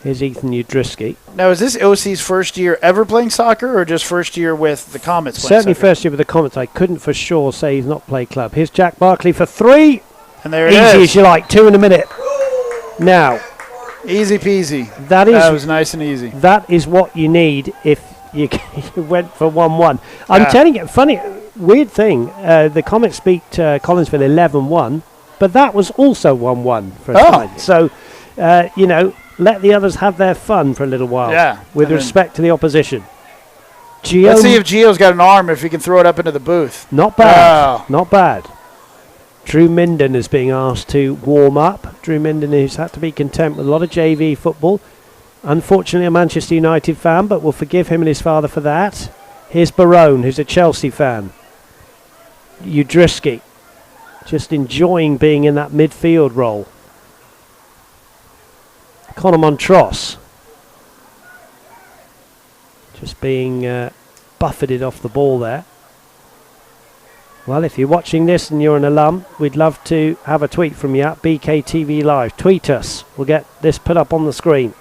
Here's Ethan Udrisky.
Now, is this O.C.'s first year ever playing soccer, or just first year with the Comets?
Certainly first year with the Comets. I couldn't for sure say he's not played club. Here's Jack Barkley for 3.
And there it
is. Easy as you like, 2 in a minute. Now.
Easy peasy.
That
was nice and easy.
That is what you need if you went for 1-1. I'm telling you, funny, weird thing. The Comets beat Collinsville 11-1, but that was also 1-1 for a time. So, let the others have their fun for a little while.
Yeah.
With respect to the opposition. Gio,
let's see if Gio's got an arm, if he can throw it up into the booth.
Not bad. Not bad. Drew Minden is being asked to warm up. Drew Minden, who's had to be content with a lot of JV football. Unfortunately, a Manchester United fan, but we'll forgive him and his father for that. Here's Barone, who's a Chelsea fan. Udrisky, just enjoying being in that midfield role. Conor Montross, just being buffeted off the ball there. Well, if you're watching this and you're an alum, we'd love to have a tweet from you at BKTV Live. Tweet us. We'll get this put up on the screen.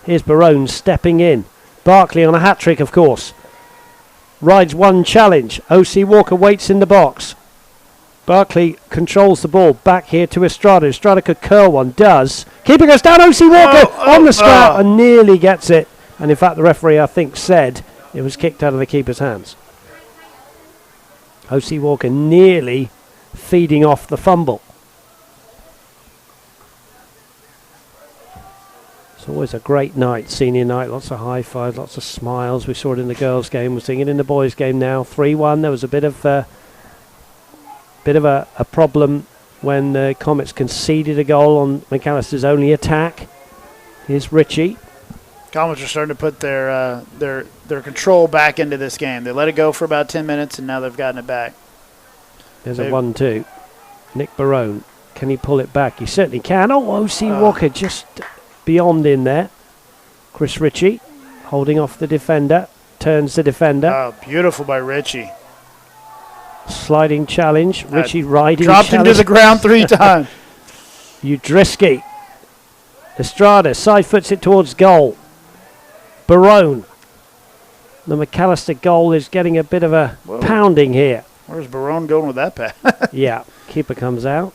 Here's Barone stepping in. Barkley on a hat-trick, of course. Rides one challenge. O.C. Walker waits in the box. Barkley controls the ball. Back here to Estrada. Estrada could curl one. Does. Keeper goes down. O.C. Walker on the scrap and nearly gets it. And in fact, the referee, I think, said it was kicked out of the keeper's hands. O.C. Walker nearly feeding off the fumble. It's always a great night, senior night. Lots of high fives, lots of smiles. We saw it in the girls' game. We're seeing it in the boys' game now. 3-1. There was a bit of a problem when the Comets conceded a goal on McAllister's only attack. Here's Richie.
Comets are starting to put their control back into this game. They let it go for about 10 minutes, and now they've gotten it back.
There's a 1-2. Nick Barone. Can he pull it back? He certainly can. Oh, O.C. Walker just beyond in there. Chris Ritchie holding off the defender. Turns the defender.
Oh, beautiful by Ritchie.
Sliding challenge. Ritchie riding
dropped
challenge.
into the ground 3 times.
Udrisky. Estrada side foots it towards goal. Barone. The McAlester goal is getting a bit of a pounding here.
Where's Barone going with that pass?
Yeah, keeper comes out.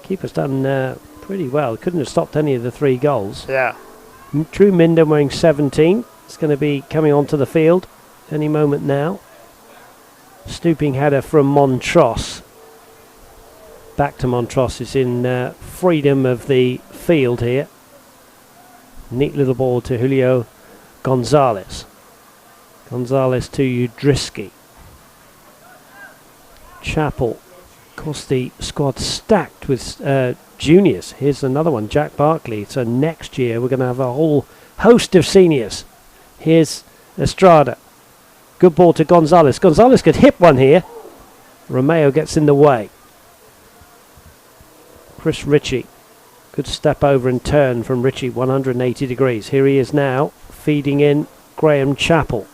Keeper's done pretty well. Couldn't have stopped any of the 3 goals.
Yeah.
Drew Minden wearing 17. It's going to be coming onto the field any moment now. Stooping header from Montross. Back to Montross. Is in freedom of the field here. Neat little ball to Julio Gonzalez. Gonzalez to Udrisky. Chapel. Of course, the squad stacked with juniors. Here's another one, Jack Barkley. So next year we're going to have a whole host of seniors. Here's Estrada. Good ball to Gonzalez. Gonzalez could hit one here. Romeo gets in the way. Chris Ritchie. Good step over and turn from Ritchie, 180 degrees. Here he is now, feeding in Graham Chappell.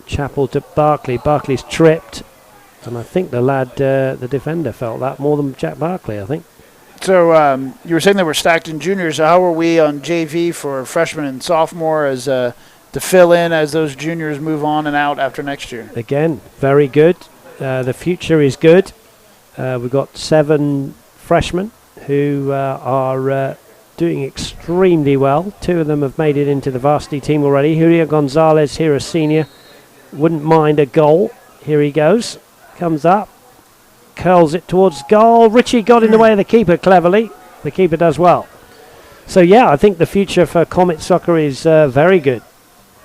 Chappell to Barkley. Barkley's tripped. And I think the lad, the defender, felt that more than Jack Barkley, I think.
So you were saying they were stacked in juniors. How are we on JV for freshmen and sophomore as to fill in as those juniors move on and out after next year?
Again, very good. The future is good. We've got 7 freshmen who are doing extremely well. 2 of them have made it into the varsity team already. Julio Gonzalez here, a senior. Wouldn't mind a goal. Here he goes. Comes up. Curls it towards goal. Ritchie got in the way of the keeper cleverly. The keeper does well. So, yeah, I think the future for Comet Soccer is very good.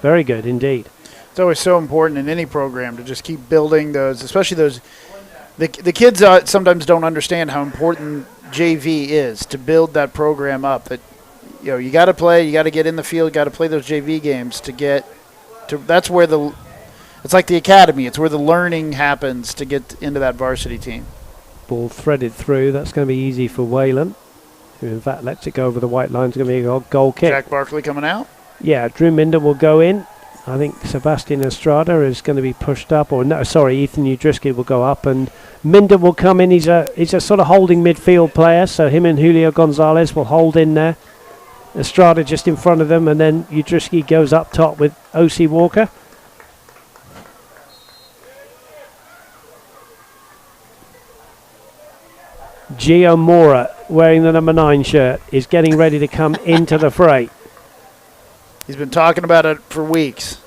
Very good indeed.
It's always so important in any program to just keep building those, especially those. The kids sometimes don't understand how important JV is to build that program up. That you got to play, you got to get in the field, got to play those JV games to get to. That's where it's like the academy. It's where the learning happens to get into that varsity team.
Ball threaded through. That's going to be easy for Whalen, who in fact lets it go over the white line. It's going to be a goal kick.
Jack Barkley coming out.
Yeah, Drew Minden will go in. I think Sebastian Estrada is going to be pushed up, or no, sorry, Ethan Udrisky will go up, and Minden will come in. He's a sort of holding midfield player, so him and Julio Gonzalez will hold in there. Estrada just in front of them, and then Udrisky goes up top with O.C. Walker. Gio Mora, wearing the number 9 shirt, is getting ready to come into the fray.
He's been talking about it for weeks.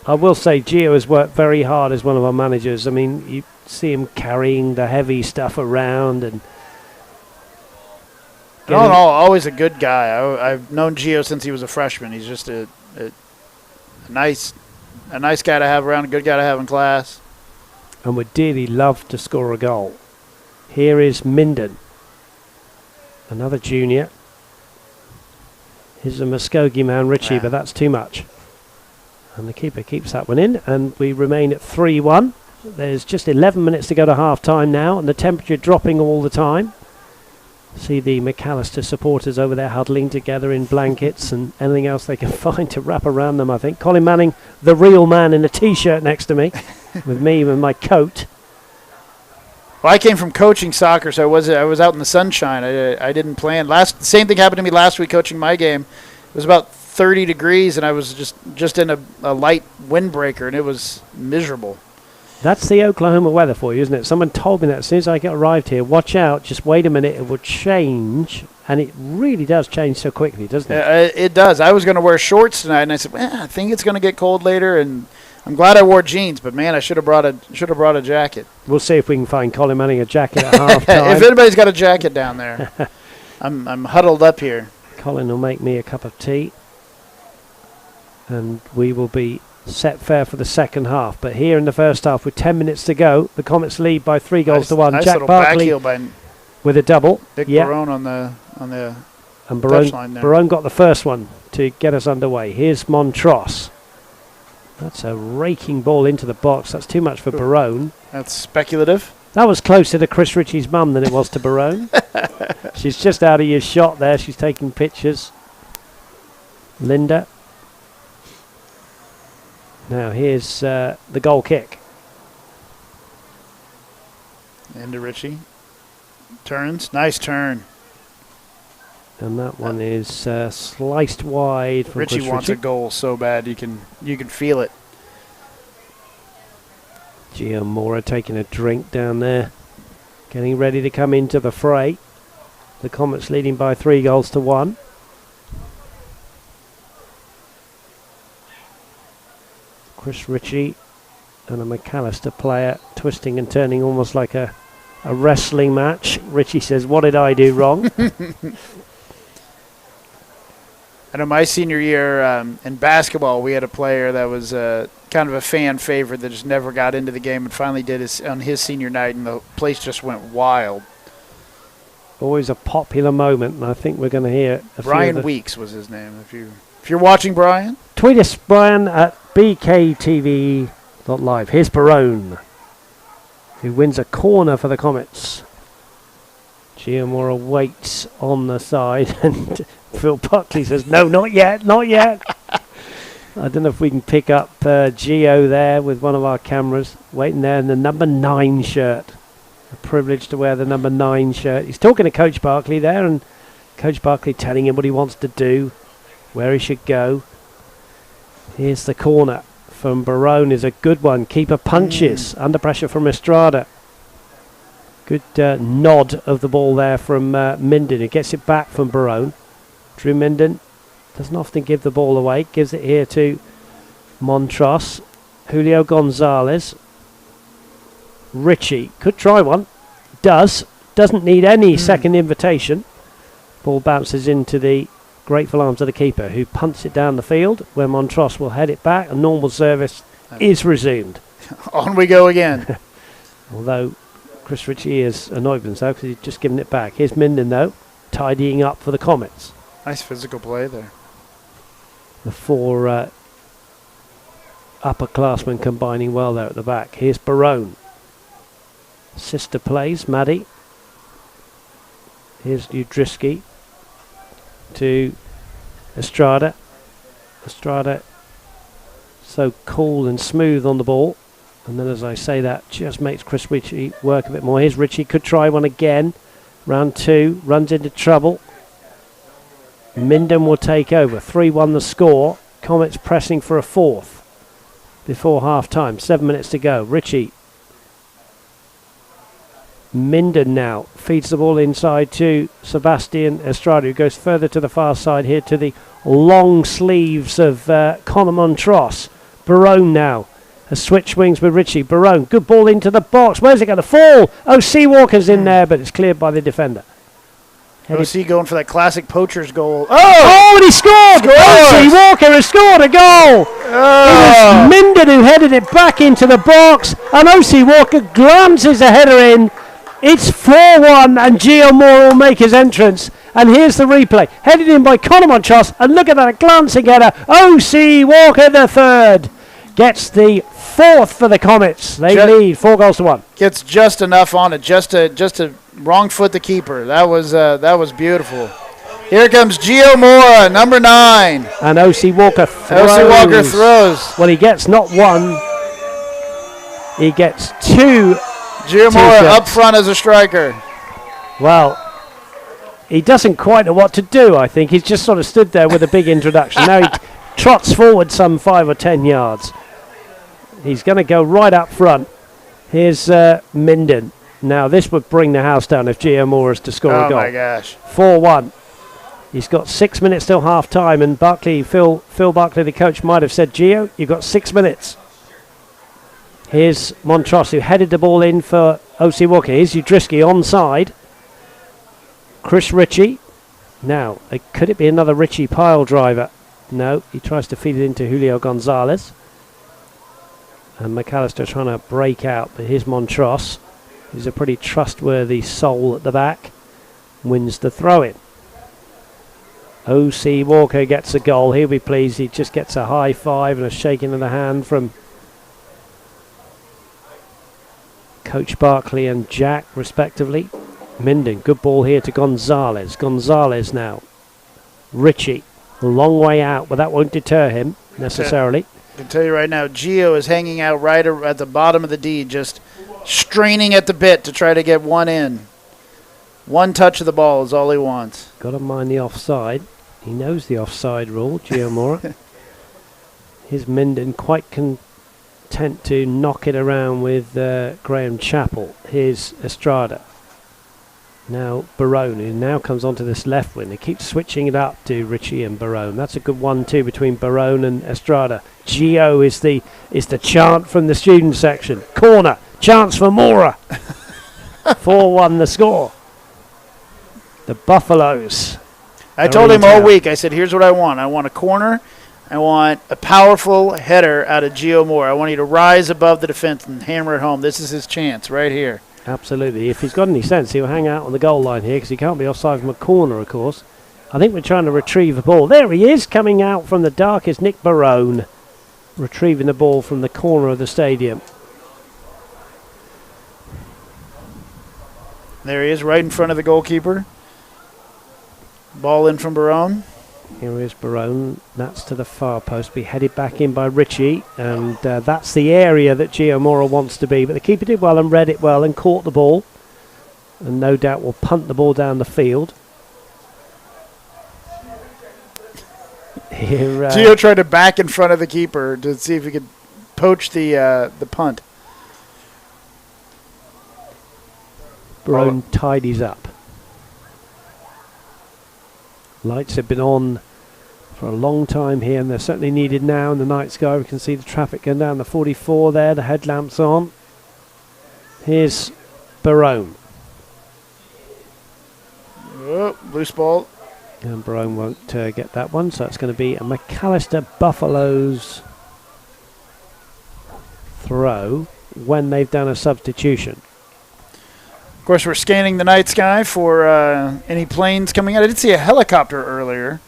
I will say Gio has worked very hard as one of our managers. I mean, you see him carrying the heavy stuff around and
No, always a good guy. I've known Gio since he was a freshman. He's just a nice guy to have around, a good guy to have in class.
And would dearly love to score a goal. Here is Minden, another junior. Here's a Muskogee man, Richie, but that's too much. And the keeper keeps that one in, and we remain at 3-1. There's just 11 minutes to go to half-time now, and the temperature dropping all the time. See the McAlester supporters over there huddling together in blankets and anything else they can find to wrap around them, I think. Colin Manning, the real man, in a T-shirt next to me, with me with my coat.
Well, I came from coaching soccer, so I was out in the sunshine. I didn't plan. Same thing happened to me last week coaching my game. It was about 30 degrees, and I was just in a light windbreaker, and it was miserable.
That's the Oklahoma weather for you, isn't it? Someone told me that as soon as I arrived here. Watch out, just wait a minute, it will change. And it really does change so quickly, doesn't it?
It does. I was going to wear shorts tonight, and I said, I think it's going to get cold later, and I'm glad I wore jeans, but man, I should have brought a jacket.
We'll see if we can find Colin Manning a jacket at half-time.
If anybody's got a jacket down there. I'm huddled up here.
Colin will make me a cup of tea. And we will be set fair for the second half. But here in the first half, with 10 minutes to go, the Comets lead by 3 goals to 1.
Nice
Jack Barkley with a double.
Dick Barone on the
and
touchline there.
Barone got the first one to get us underway. Here's Montross. That's a raking ball into the box. That's too much for Barone.
That's speculative.
That was closer to Chris Ritchie's mum than it was to Barone. She's just out of your shot there. She's taking pictures. Linda. Now here's the goal kick.
Into Ritchie. Turns. Nice turn.
And that one is sliced wide from
Ritchie wants a goal so bad you can feel it.
Gio Mora taking a drink down there, getting ready to come into the fray. The Comets leading by 3 goals to 1. Chris Ritchie and a McAlester player twisting and turning almost like a wrestling match. Ritchie says, "What did I do wrong?"
I know my senior year in basketball, we had a player that was kind of a fan favorite that just never got into the game and finally did on his senior night, and the place just went wild.
Always a popular moment, and I think we're going to hear
Brian Weeks was his name. If you're watching, Brian,
tweet us, Brian, at bktv.live. Here's Barone, who wins a corner for the Comets. Giamora waits on the side, and Phil Buckley says, "No, not yet, not yet." I don't know if we can pick up Gio there with one of our cameras, waiting there in the number 9 shirt. A privilege to wear the number 9 shirt. He's talking to Coach Barkley there, and Coach Barkley telling him what he wants to do, where he should go. Here's the corner from Barone, is a good one. Keeper punches under pressure from Estrada. Good nod of the ball there from Minden, who gets it back from Barone. Drew Minden doesn't often give the ball away. Gives it here to Montross. Julio Gonzalez. Ritchie could try one. Doesn't need any second invitation. Ball bounces into the grateful arms of the keeper, who punts it down the field, where Montross will head it back. A normal service is resumed.
On we go again.
Although Chris Ritchie is annoyed with himself because he's just given it back. Here's Minden, though, tidying up for the Comets.
Nice physical play there.
The 4 upperclassmen combining well there at the back. Here's Barone. Sister plays, Maddie. Here's Udriski to Estrada. Estrada so cool and smooth on the ball. And then, as I say that, just makes Chris Ritchie work a bit more. Here's Ritchie, could try one again. Round 2, runs into trouble. Minden will take over. 3-1 the score. Comets pressing for a 4th before half-time. 7 minutes to go. Ritchie Minden now feeds the ball inside to Sebastian Estrada, who goes further to the far side here to the long sleeves of Conor Montross. Barone now has switched wings with Richie. Barone, good ball into the box. Where's it going to fall? Oh, Seawalker's in there, but it's cleared by the defender.
OC going for that classic poacher's goal.
Oh, and he scored! OC Walker has scored a goal! It was Minden who headed it back into the box, and OC Walker glances a header in. It's 4-1, and Gio Moore will make his entrance. And here's the replay. Headed in by Conor Montross, and look at that glancing header. OC Walker the third gets the fourth for the Comets. They lead 4-1.
Gets just enough on it, just to wrong foot the keeper. That was beautiful. Here comes Gio Moore, number 9.
And OC Walker throws.
OC Walker throws.
Well, he gets not one, he gets 2.
Gio Moore up front as a striker.
Well, he doesn't quite know what to do, I think. He's just sort of stood there with a big introduction. Now he trots forward some 5 or 10 yards. He's going to go right up front. Here's Minden. Now, this would bring the house down if Gio Moore is to score a goal.
Oh, my gosh.
4-1. He's got 6 minutes till half-time, and Phil Barkley, the coach, might have said, Gio, you've got 6 minutes. Here's Montross, who headed the ball in for OC Walker. Here's Udriski onside. Chris Ritchie. Now, could it be another Ritchie pile driver? No, he tries to feed it into Julio Gonzalez. And McAlester trying to break out, but here's Montross. He's a pretty trustworthy soul at the back. Wins the throw-in. OC Walker gets a goal. He'll be pleased. He just gets a high five and a shaking of the hand from Coach Barkley and Jack, respectively. Minden, good ball here to Gonzalez. Gonzalez now. Ritchie, a long way out, but that won't deter him necessarily.
I can tell you right now, Gio is hanging out right at the bottom of the D, just straining at the bit to try to get one in. One touch of the ball is all he wants.
Got to mind the offside. He knows the offside rule, Gio Moore. Here's Minden, quite content to knock it around with Graham Chappell. Here's Estrada. Now Barone, who now comes onto this left wing. They keep switching it up to Ritchie and Barone. That's a good 1-2 between Barone and Estrada. Gio is the chant from the student section. Corner, chance for Mora. 4-1 the score. The Buffaloes.
I told him all week, I said, here's what I want. I want a corner. I want a powerful header out of Gio Moore. I want you to rise above the defense and hammer it home. This is his chance right here.
Absolutely. If he's got any sense, he'll hang out on the goal line here because he can't be offside from a corner, of course. I think we're trying to retrieve the ball. There he is, coming out from the dark is Nick Barone, retrieving the ball from the corner of the stadium.
There he is, right in front of the goalkeeper. Ball in from Barone.
Here is Barone. That's to the far post. Be headed back in by Ritchie, and that's the area that Gio Moore wants to be. But the keeper did well and read it well and caught the ball, and no doubt will punt the ball down the field. Here,
Gio tried to back in front of the keeper to see if he could poach the punt.
Barone tidies up. Lights have been on for a long time here, and they're certainly needed now in the night sky. We can see the traffic going down the 44 there, the headlamps on. Here's Barone.
Oh, loose ball.
And Barone won't get that one, so it's going to be a McAlester Buffaloes throw when they've done a substitution.
Of course, we're scanning the night sky for any planes coming out. I did see a helicopter earlier.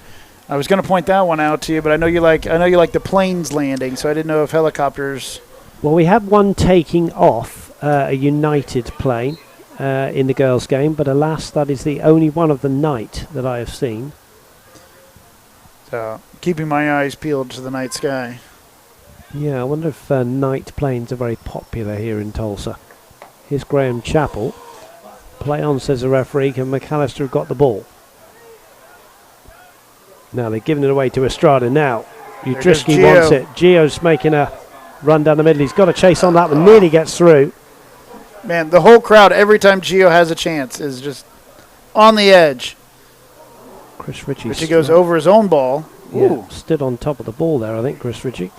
I was going to point that one out to you, but I know you like the planes landing, so I didn't know if helicopters.
Well, we had one taking off a United plane in the girls' game, but alas, that is the only one of the night that I have seen.
So, keeping my eyes peeled to the night sky.
Yeah, I wonder if night planes are very popular here in Tulsa. Here's Graham Chappell. Play on, says the referee. Can McAlester have got the ball? Now they're giving it away to Estrada. Now Udriski wants it. Gio's making a run down the middle. He's got to chase on that one. Nearly gets through.
Man, the whole crowd, every time Gio has a chance, is just on the edge.
Chris Ritchie.
Ritchie goes over his own ball. Ooh.
Yeah, stood on top of the ball there, I think, Chris Ritchie.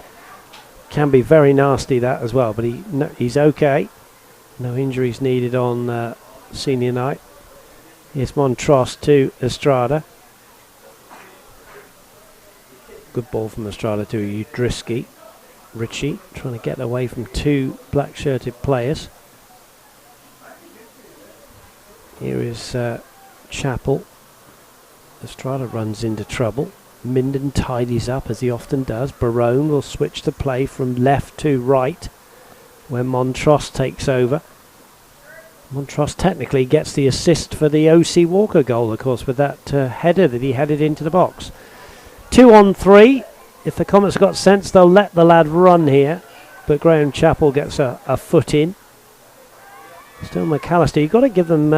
Can be very nasty, that as well, but he's okay. No injuries needed on senior night. Here's Montross to Estrada. Good ball from Estrada to Udrisky. Ritchie trying to get away from two black-shirted players. Here is Chappell. Estrada runs into trouble. Minden tidies up as he often does. Barone will switch the play from left to right when Montross takes over. Montross technically gets the assist for the O.C. Walker goal, of course, with that header that he headed into the box. 2 on 3. If the Comets got sense, they'll let the lad run here. But Graham Chappell gets a foot in. Still McAlester. You've got to give them,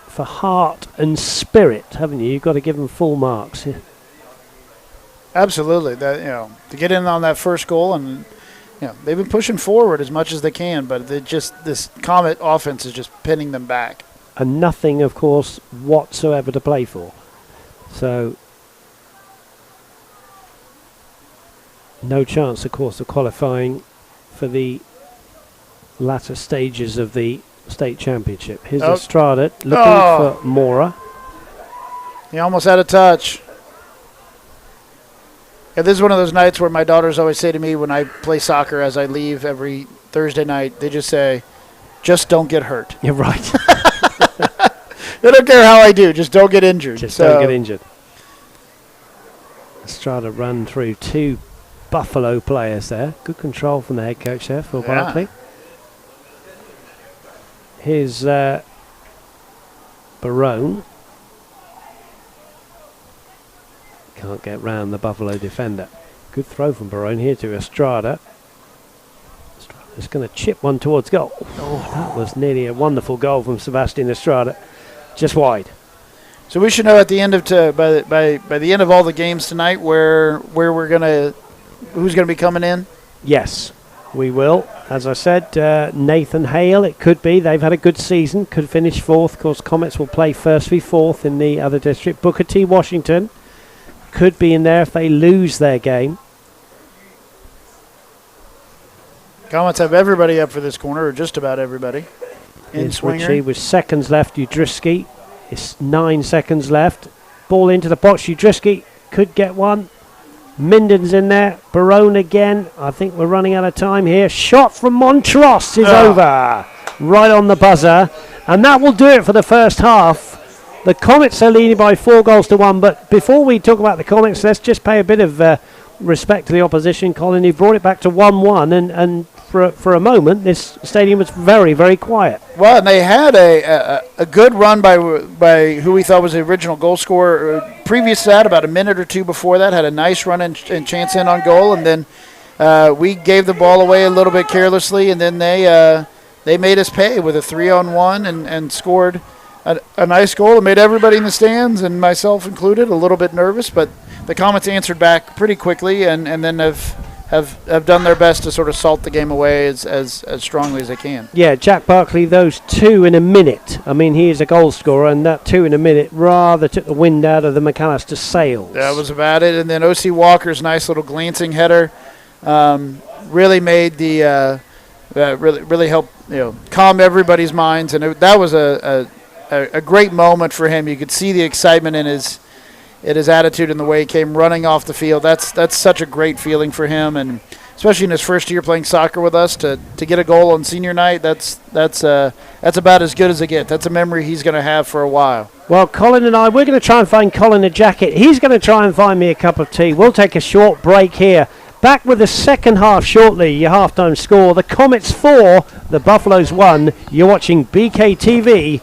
for heart and spirit, haven't you? You've got to give them full marks. Yeah.
Absolutely. That, to get in on that first goal, and they've been pushing forward as much as they can, but this Comet offense is just pinning them back.
And nothing, of course, whatsoever to play for. So no chance, of course, of qualifying for the latter stages of the state championship. Here's Estrada looking for Mora.
He almost had a touch. Yeah, this is one of those nights where my daughters always say to me when I play soccer as I leave every Thursday night, they just say, just don't get hurt.
You're right.
They don't care how I do, just don't get injured.
Just don't get injured. Estrada run through two Buffalo players there. Good control from the head coach there, Phil Barkley. Here's Barone. Can't get round the Buffalo defender. Good throw from Barone here to Estrada. Estrada's going to chip one towards goal. Oh, that was nearly a wonderful goal from Sebastian Estrada. Just wide.
So we should know at the end of by the end of all the games tonight where who's gonna be coming in.
Yes, we will. As I said, Nathan Hale. It could be. They've had a good season. Could finish fourth. Of course, Comets will play first v fourth in the other district. Booker T. Washington could be in there if they lose their game.
Comets have everybody up for this corner, or just about everybody. In Swinger.
With seconds left, Udrisky. It's 9 seconds left. Ball into the box. Udrisky could get one. Minden's in there. Barone again. I think we're running out of time here. Shot from Montross is over. Right on the buzzer. And that will do it for the first half. The Comets are leading by 4-1. But before we talk about the Comets, let's just pay a bit of respect to the opposition. Colin, you brought it back to 1-1. And for a moment, this stadium was very, very quiet.
Well, and they had a good run by who we thought was the original goal scorer. Previous to that, about a minute or two before that, had a nice run and chance in on goal, and then we gave the ball away a little bit carelessly, and then they made us pay with a 3-on-1 and scored a nice goal. It made everybody in the stands, and myself included, a little bit nervous, but the Comets answered back pretty quickly, and then have done their best to sort of salt the game away as strongly as they can.
Yeah, Jack Barkley, those 2 in a minute. I mean, he is a goal scorer, and that 2 in a minute rather took the wind out of the McAlester sails.
That was about it. And then O.C. Walker's nice little glancing header really made the really helped calm everybody's minds, and that was a great moment for him. You could see the excitement in his attitude and the way he came running off the field. That's such a great feeling for him, and especially in his first year playing soccer with us, to get a goal on senior night, that's about as good as it gets. That's a memory he's going to have for a while.
Well, Colin and I, we're going to try and find Colin a jacket. He's going to try and find me a cup of tea. We'll take a short break here. Back with the second half shortly, your halftime score. The Comets 4, the Buffaloes 1. You're watching BKTV.live.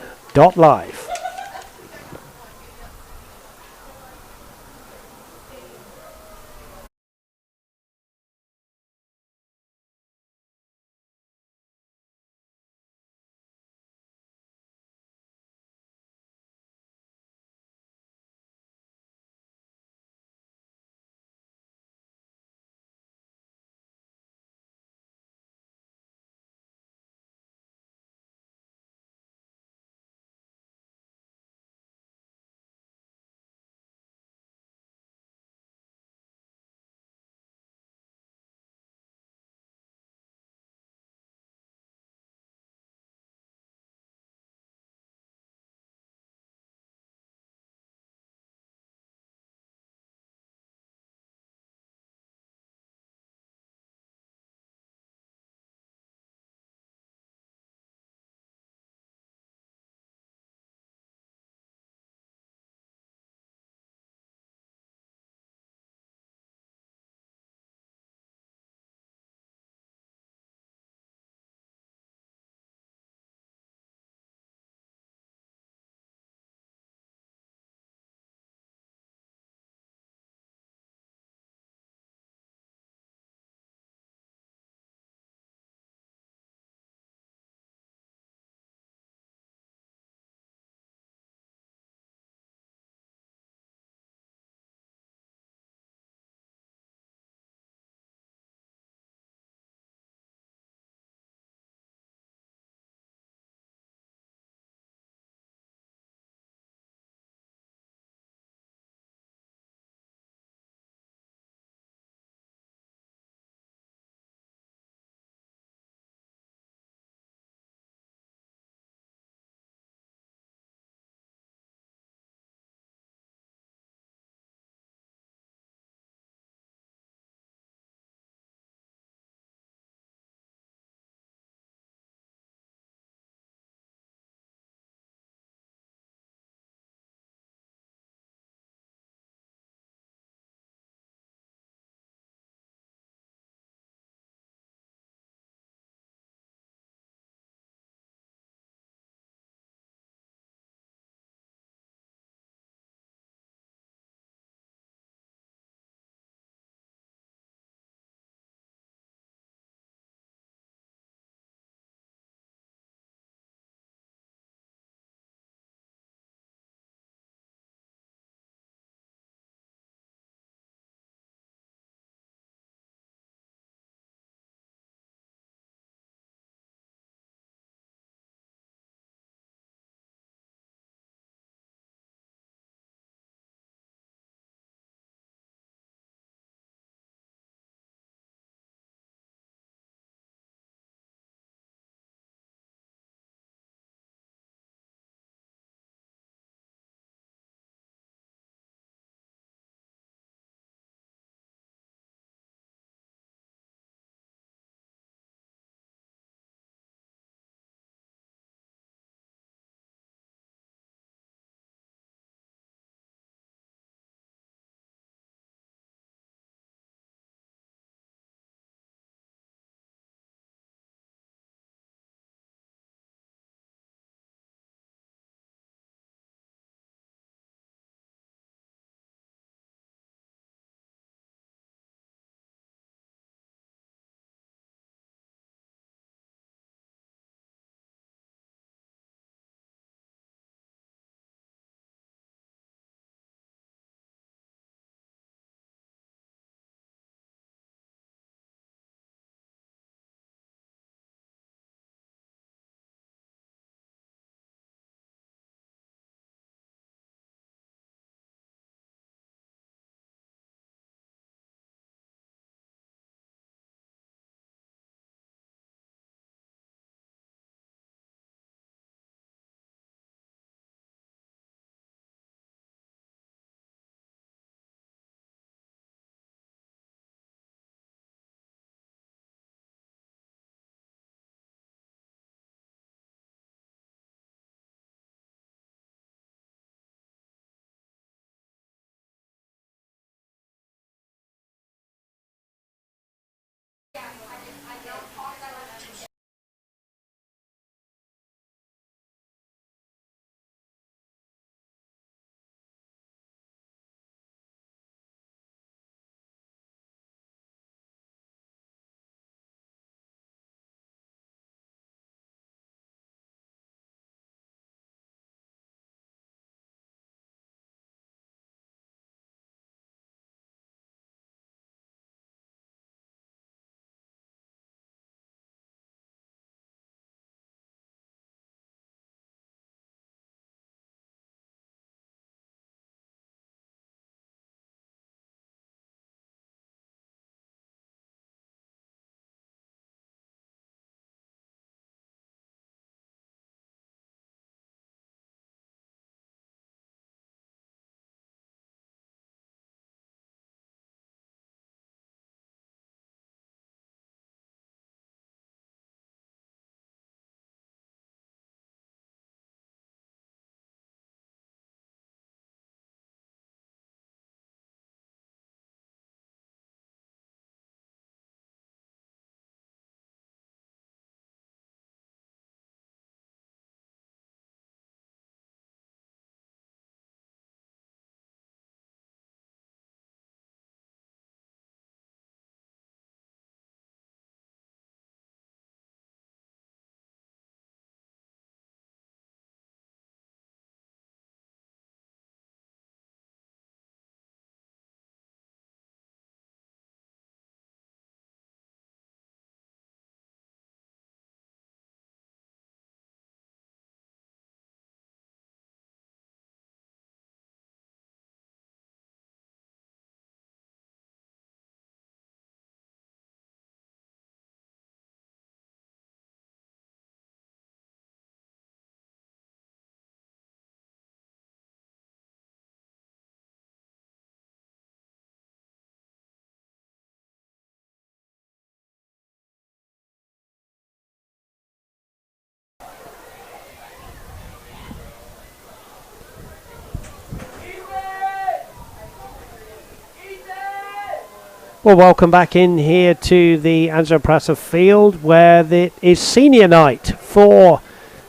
Well, welcome back in here to the Angelo Prassa field, where it is senior night for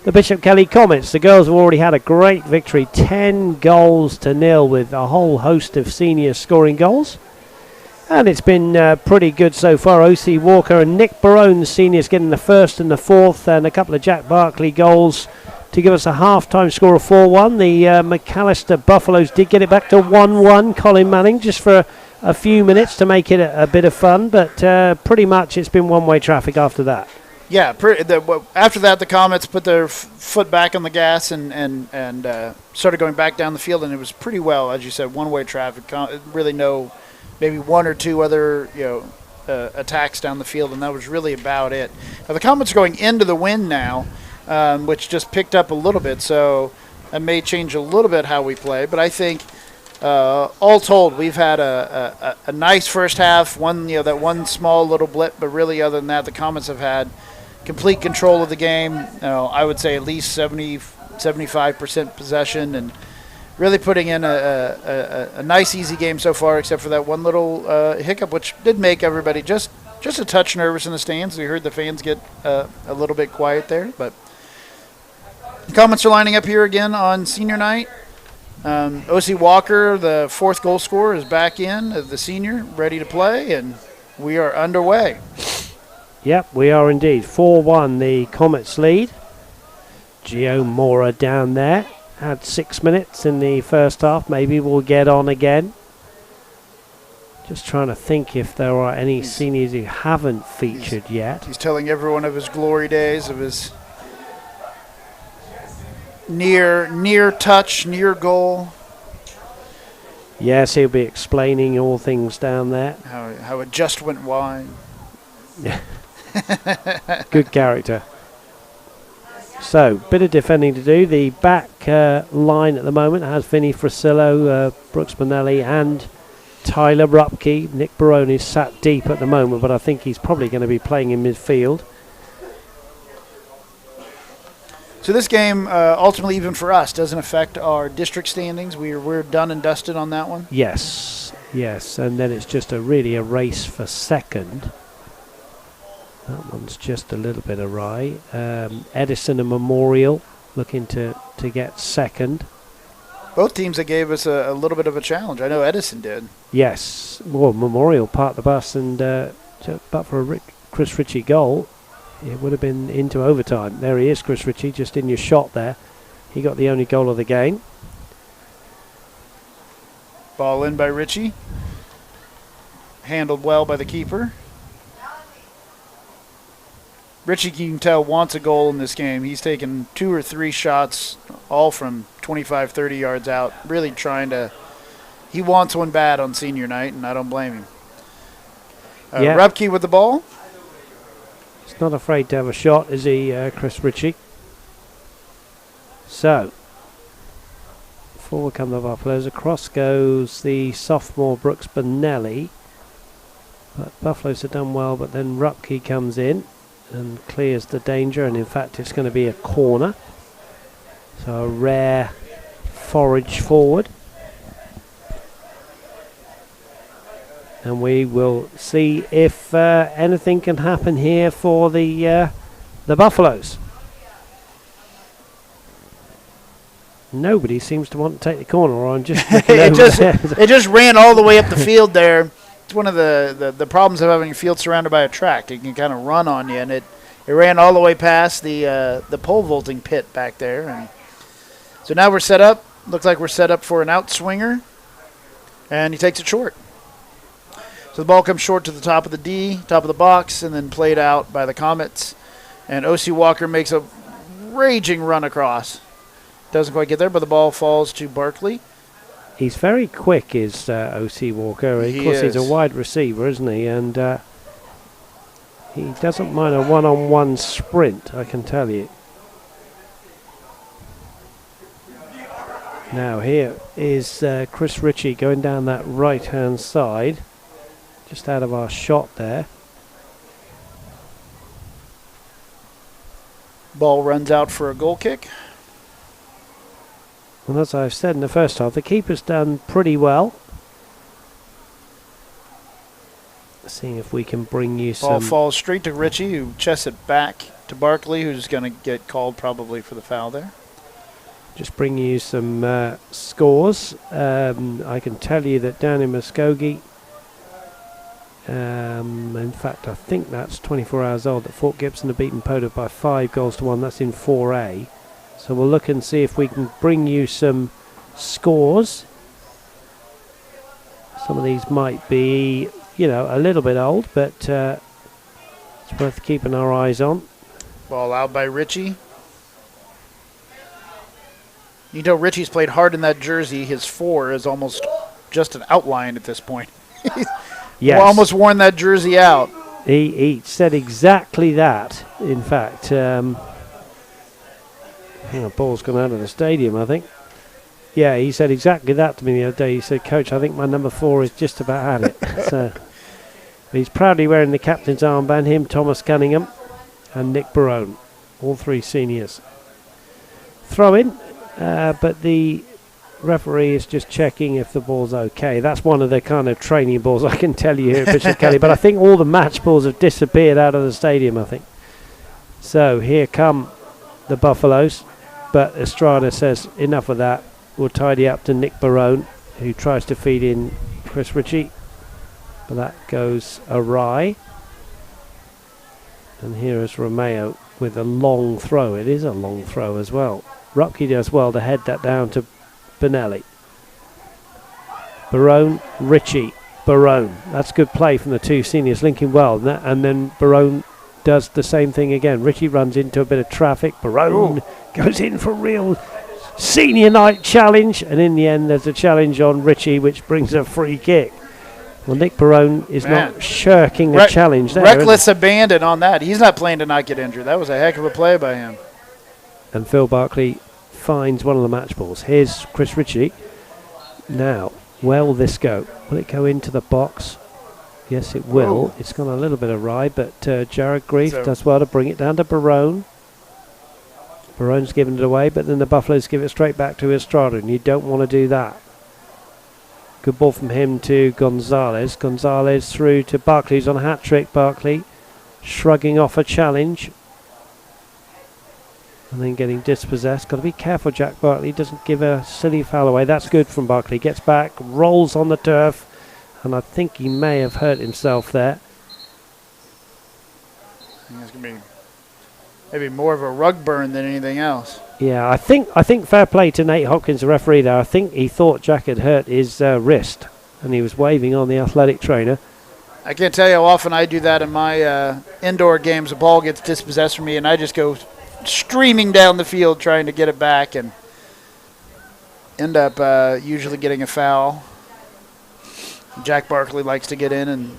the Bishop Kelly Comets. The girls have already had a great victory, 10-0 with a whole host of seniors scoring goals. And it's been pretty good so far. O.C. Walker and Nick Barone, seniors, getting the first and the fourth, and a couple of Jack Barkley goals to give us a half-time score of 4-1. The McAlester Buffaloes did get it back to 1-1. Colin Manning just for a few minutes to make it a bit of fun, but pretty much it's been one-way traffic after that.
Yeah, after that, the Comets put their foot back on the gas and started going back down the field, and it was pretty well, as you said, one-way traffic. Really no, maybe one or two other attacks down the field, and that was really about it. Now, the Comets are going into the wind now, which just picked up a little bit, so that may change a little bit how we play, but I think all told, we've had a nice first half. That one small little blip, but really, other than that, the Comets have had complete control of the game. I would say at least 75% possession, and really putting in a nice, easy game so far, except for that one little hiccup, which did make everybody just a touch nervous in the stands. We heard the fans get a little bit quiet there, but the Comets are lining up here again on senior night. O.C. Walker, the fourth goal scorer, is back in, the senior, ready to play, and we are underway.
Yep, we are indeed. 4-1, the Comets lead. Gio Mora down there. Had 6 minutes in the first half. Maybe we'll get on again. Just trying to think if there are any seniors who haven't featured yet.
He's telling everyone of his glory days, of his near touch, near goal.
Yes, he'll be explaining all things down there.
How it just went wide.
Yeah. Good character. So, bit of defending to do. The back line at the moment has Vinny Frasillo, Brooks Bonelli, and Tyler Rupke. Nick Barone is sat deep at the moment, but I think he's probably going to be playing in midfield.
So this game, ultimately, even for us, doesn't affect our district standings. We're done and dusted on that one.
Yes, and then it's just really a race for second. That one's just a little bit awry. Edison and Memorial looking to get second.
Both teams that gave us a little bit of a challenge. I know Edison did.
Yes, well, Memorial parked the bus, and but for a Chris Ritchie goal, it would have been into overtime. There he is, Chris Ritchie, just in your shot there. He got the only goal of the game.
Ball in by Ritchie. Handled well by the keeper. Ritchie, you can tell, wants a goal in this game. He's taken 2 or 3 shots, all from 25, 30 yards out, really trying to... He wants one bad on senior night, and I don't blame him. Rupke with the ball.
He's not afraid to have a shot, is he, Chris Ritchie? So, forward come the Buffaloes. Across goes the sophomore Brooks Bonelli. But Buffaloes have done well, but then Rupke comes in and clears the danger, and in fact it's going to be a corner. So a rare forage forward. And we will see if anything can happen here for the Buffaloes. Nobody seems to want to take the corner, or I'm just
it just ran all the way up the field there. It's one of the problems of having a field surrounded by a track. It can kind of run on you, and it ran all the way past the pole vaulting pit back there. And so now we're set up. Looks like we're set up for an outswinger, and he takes it short. So the ball comes short to the top of the box, and then played out by the Comets. And O.C. Walker makes a raging run across. Doesn't quite get there, but the ball falls to Barkley.
He's very quick, is O.C. Walker. Of course, he's a wide receiver, isn't he? And he doesn't mind a one-on-one sprint, I can tell you. Now here is Chris Ritchie going down that right-hand side. Just out of our shot there.
Ball runs out for a goal kick.
And as I've said in the first half, the keeper's done pretty well. Seeing if we can bring you
Ball
some.
falls straight to Richie, who chests it back to Barkley, who's going to get called probably for the foul there.
Just bring you some scores. I can tell you that down in Muskogee, in fact, I think that's 24 hours old, that Fort Gibson have beaten Poda by 5-1. That's in 4A. So we'll look and see if we can bring you some scores. Some of these might be, a little bit old, but it's worth keeping our eyes on.
Ball out by Richie. Richie's played hard in that jersey. His 4 is almost just an outline at this point.
Yes.
Almost worn that jersey out.
He said exactly that. In fact, the ball's gone out of the stadium, I think. Yeah, he said exactly that to me the other day. He said, "Coach, I think my number 4 is just about had it." So he's proudly wearing the captain's armband. Him, Thomas Cunningham, and Nick Barone, all 3 seniors. Throw in, but the referee is just checking if the ball's okay. That's one of the kind of training balls I can tell you here at Bishop Kelly. But I think all the match balls have disappeared out of the stadium, I think. So here come the Buffaloes. But Estrada says, enough of that. We'll tidy up to Nick Barone, who tries to feed in Chris Ritchie. But that goes awry. And here is Romeo with a long throw. It is a long throw as well. Rupke does well to head that down to Benelli. Barone, Ritchie, Barone. That's good play from the 2 seniors, linking well. And then Barone does the same thing again. Ritchie runs into a bit of traffic. Barone goes in for a real senior night challenge. And in the end, there's a challenge on Ritchie, which brings a free kick. Well, Nick Barone is not shirking a challenge there.
Reckless abandon on that. He's not playing to not get injured. That was a heck of a play by him.
And Phil Barkley finds one of the match balls. Here's Chris Ritchie. Now, will this go? Will it go into the box? Yes, it will. It's gone a little bit awry, but Jared Grief does well to bring it down to Barone. Barone's given it away, but then the Buffaloes give it straight back to Estrada, and you don't want to do that. Good ball from him to Gonzalez. Gonzalez through to Barkley, who's on a hat-trick. Barkley shrugging off a challenge. And then getting dispossessed. Got to be careful, Jack Barkley doesn't give a silly foul away. That's good from Barkley. Gets back, rolls on the turf, and I think he may have hurt himself there.
I think it's going to be maybe more of a rug burn than anything else.
Yeah, I think fair play to Nate Hopkins, the referee there. I think he thought Jack had hurt his wrist, and he was waving on the athletic trainer.
I can't tell you how often I do that in my indoor games. The ball gets dispossessed from me, and I just go streaming down the field trying to get it back and end up usually getting a foul. Jack Barkley likes to get in and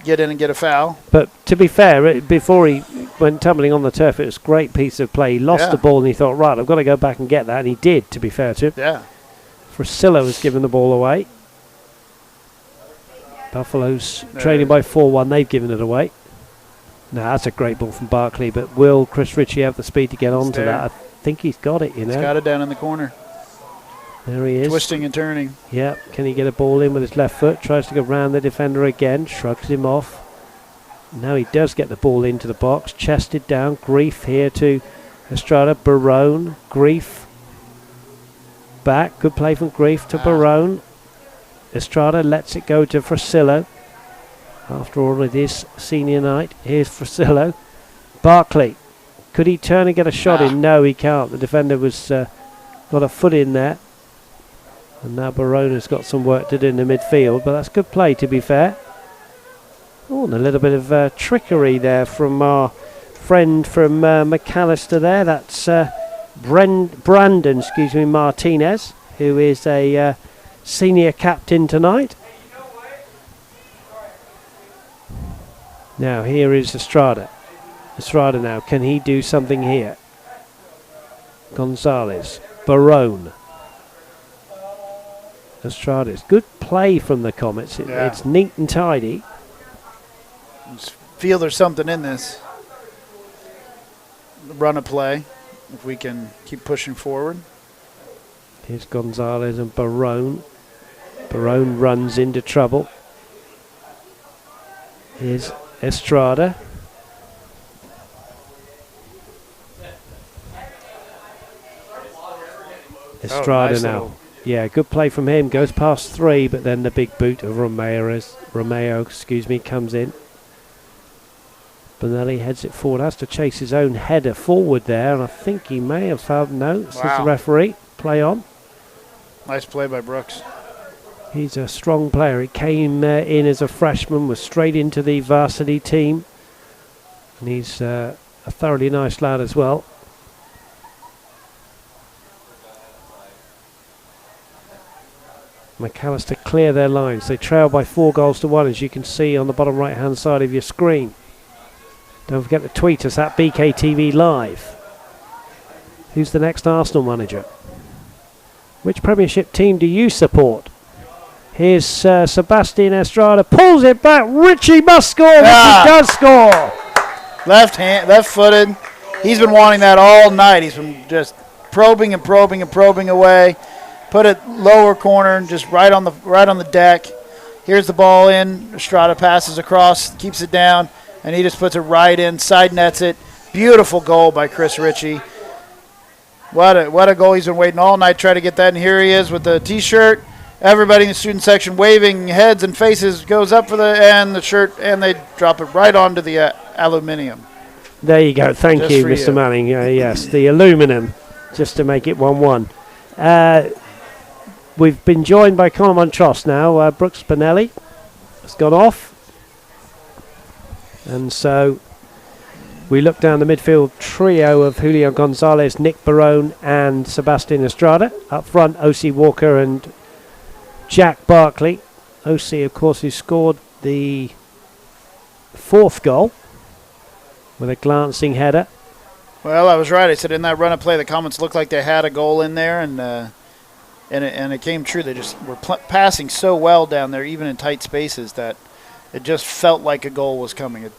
get a foul.
But to be fair, before he went tumbling on the turf, it was a great piece of play. He lost the ball and he thought, right, I've got to go back and get that. And he did, to be fair to him.
Yeah.
Frasilla was giving the ball away. Buffalo's trailing by 4-1. They've given it away. Now, that's a great ball from Barkley, but will Chris Ritchie have the speed to get onto that? I think he's got it,
He's got it down in the corner.
There he is.
Twisting and turning.
Yeah, can he get a ball in with his left foot? Tries to go round the defender again, shrugs him off. Now he does get the ball into the box, chested down. Grief here to Estrada. Barone, Grief. Back, good play from Grief to Barone. Estrada lets it go to Frasilla. After all, it is senior night. Here's Frasilla. Barkley. Could he turn and get a shot in? No, he can't. The defender was got a foot in there. And now Barone has got some work to do in the midfield. But that's good play, to be fair. Oh, and a little bit of trickery there from our friend from McAlester there. That's Brandon Martinez, who is a senior captain tonight. Now here is Estrada. Estrada now, can he do something here? Gonzalez, Barone. Estrada's good play from the Comets. It's neat and tidy.
Just feel there's something in this run of play if we can keep pushing forward.
Here's Gonzalez and Barone. Barone runs into trouble. Here's Estrada. Estrada
nice
now.
little-
Yeah, good play from him. Goes past 3, but then the big boot of Romeo, comes in. Bonelli heads it forward. Has to chase his own header forward there, and I think he may have fouled. No, says the referee. Play on.
Nice play by Brooks.
He's a strong player. He came in as a freshman, was straight into the varsity team, and he's a thoroughly nice lad as well. McAlester clear their lines. They trail by 4-1, as you can see on the bottom right hand side of your screen. Don't forget to tweet us at BKTV Live. Who's the next Arsenal manager? Which Premiership team do you support? Here's Sebastian Estrada, pulls it back. Richie must score. Richie does score.
Left-footed. He's been wanting that all night. He's been just probing away. Put it lower corner, just right on the deck. Here's the ball in. Estrada passes across, keeps it down, and he just puts it right in. Side nets it. Beautiful goal by Chris Ritchie. What a goal! He's been waiting all night, trying to get that, and here he is with the T-shirt. Everybody in the student section waving heads and faces, goes up for the shirt, and they drop it right onto the aluminium.
There you go. Thank
Just
you,
for
Mr.
you.
Manning. Yes, the aluminum, just to make it 1-1. We've been joined by Conor Montross now. Brooks Bonelli has gone off. And so we look down the midfield trio of Julio Gonzalez, Nick Barone and Sebastian Estrada. Up front, O.C. Walker and Jack Barkley. O.C., of course, who scored the 4th goal with a glancing header.
Well, I was right. I said in that run of play, the Comets looked like they had a goal in there, and it came true. They just were passing so well down there, even in tight spaces, that it just felt like a goal was coming.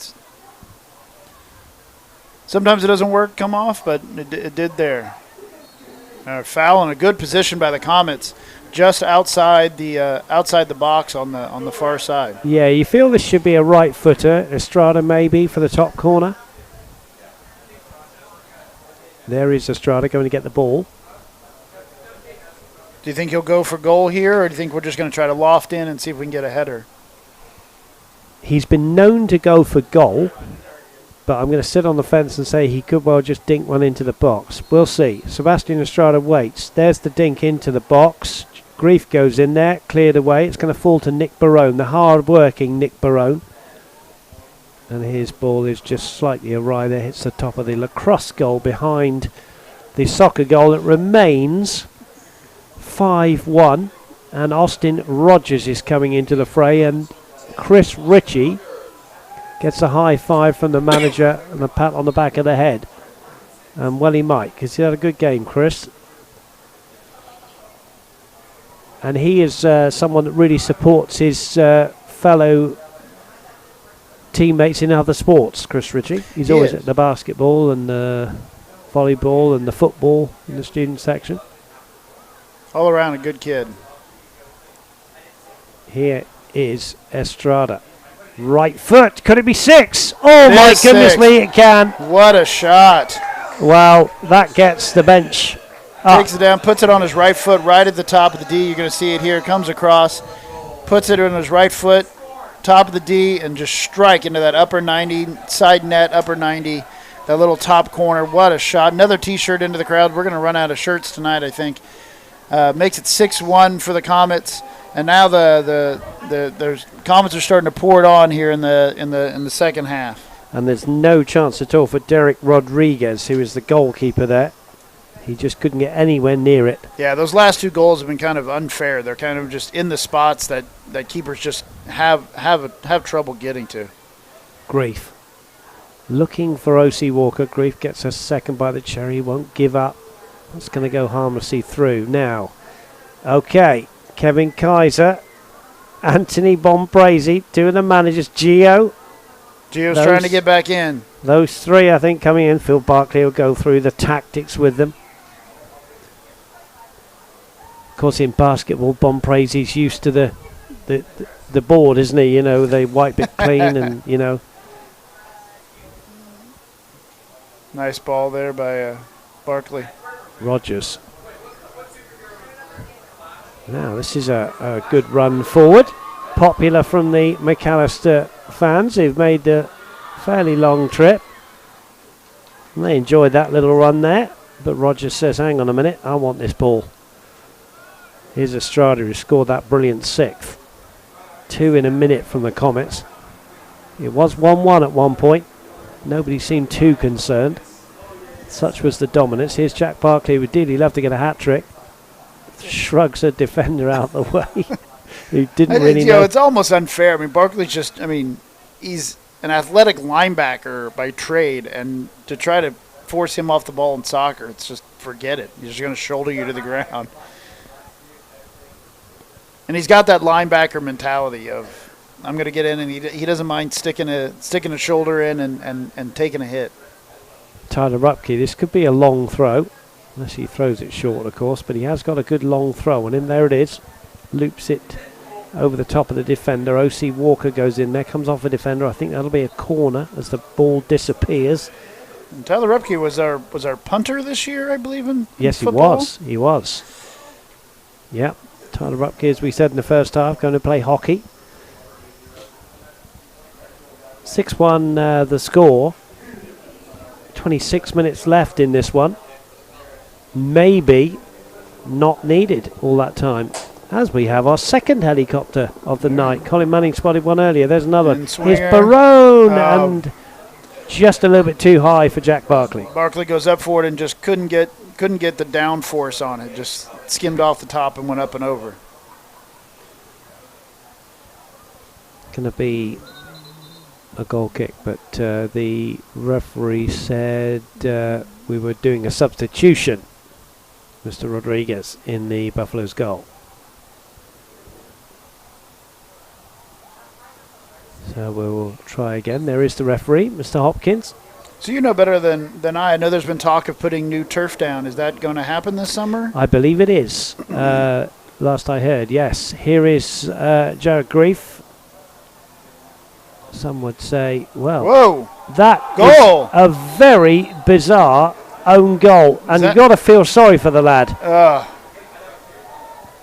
Sometimes it doesn't work, come off, but it did there. Foul in a good position by the Comets, just outside the box on the far side.
Yeah, you feel this should be a right footer. Estrada maybe for the top corner. There is Estrada going to get the ball.
Do you think he'll go for goal here, or do you think we're just going to try to loft in and see if we can get a header?
He's been known to go for goal, but I'm going to sit on the fence and say he could well just dink one into the box. We'll see. Sebastian Estrada waits. There's the dink into the box. Grief goes in there, cleared away. It's going to fall to Nick Barone, the hard-working Nick Barone. And his ball is just slightly awry there. Hits the top of the lacrosse goal behind the soccer goal. It remains 5-1, and Austin Rogers is coming into the fray, and Chris Ritchie gets a high five from the manager and a pat on the back of the head. And well, he might, because he had a good game, Chris. And he is someone that really supports his fellow teammates in other sports, Chris Ritchie. He's always at the basketball and the volleyball and the football in the student section.
All around a good kid.
Here is Estrada. Right foot. Could it be 6? Oh, my goodness
6.
me, it can.
What a shot.
Well, that gets the bench up.
Takes it down, puts it on his right foot right at the top of the D. You're going to see it here. Comes across, puts it on his right foot, top of the D, and just strike into that upper 90, side net, upper 90, that little top corner. What a shot. Another T-shirt into the crowd. We're going to run out of shirts tonight, I think. Makes it 6-1 for the Comets. And now the Comets are starting to pour it on here in the second half.
And there's no chance at all for Derek Rodriguez, who is the goalkeeper there. He just couldn't get anywhere near it.
Yeah, those last 2 goals have been kind of unfair. They're kind of just in the spots that keepers just have trouble getting to.
Grief. Looking for O.C. Walker. Grief gets a second by the cherry. Won't give up. That's going to go harmlessly through. Now, okay, Kevin Kaiser, Anthony Bombrazy, 2 of the managers. Gio's
trying to get back in.
Those 3, I think, coming in. Phil Barkley will go through the tactics with them. Of course, in basketball, Bombrazy's used to the the board, isn't he? You know, they wipe it clean and, you know.
Nice ball there by Barkley.
Rogers. Now, this is a good run forward. Popular from the McAlester fans who've made the fairly long trip. And they enjoyed that little run there. But Rogers says, hang on a minute, I want this ball. Here's Estrada who scored that brilliant 6th. 2 in a minute from the Comets. It was 1-1 at one point. Nobody seemed too concerned. Such was the dominance. Here's Jack Barkley, who would dearly love to get a hat-trick. Shrugs a defender out the way. Who didn't really know.
It's almost unfair. I mean, Barkley's just, he's an athletic linebacker by trade, and to try to force him off the ball in soccer, it's just, forget it. He's just going to shoulder you to the ground. And he's got that linebacker mentality of, I'm going to get in, and he doesn't mind sticking a shoulder in and taking a hit.
Tyler Rupke, this could be a long throw, unless he throws it short, of course, but he has got a good long throw, and in there it is. Loops it over the top of the defender. O.C. Walker goes in there, comes off a defender. I think that'll be a corner as the ball disappears.
And Tyler Rupke was our punter this year, I believe, in
Yes,
football?
He was. Yep. Tyler Rupke, as we said in the first half, going to play hockey. 6-1 the score. 26 minutes left in this one. Maybe not needed all that time. As we have our second helicopter of the night. Colin Manning spotted one earlier. There's another. Here's Barone, and just a little bit too high for Jack Barkley.
Barkley goes up for it and just couldn't get the down force on it. Just skimmed off the top and went up and over.
Going to be a goal kick, but the referee said we were doing a substitution. Mr. Rodriguez in the Buffalo's goal. So we'll try again. There is the referee, Mr. Hopkins.
So you know better than I. I know there's been talk of putting new turf down. Is that going to happen this summer?
I believe it is. Last I heard, yes. Here is Jared Grief. Some would say, well,
whoa,
that
goal
is a very bizarre own goal, and you've got to feel sorry for the lad.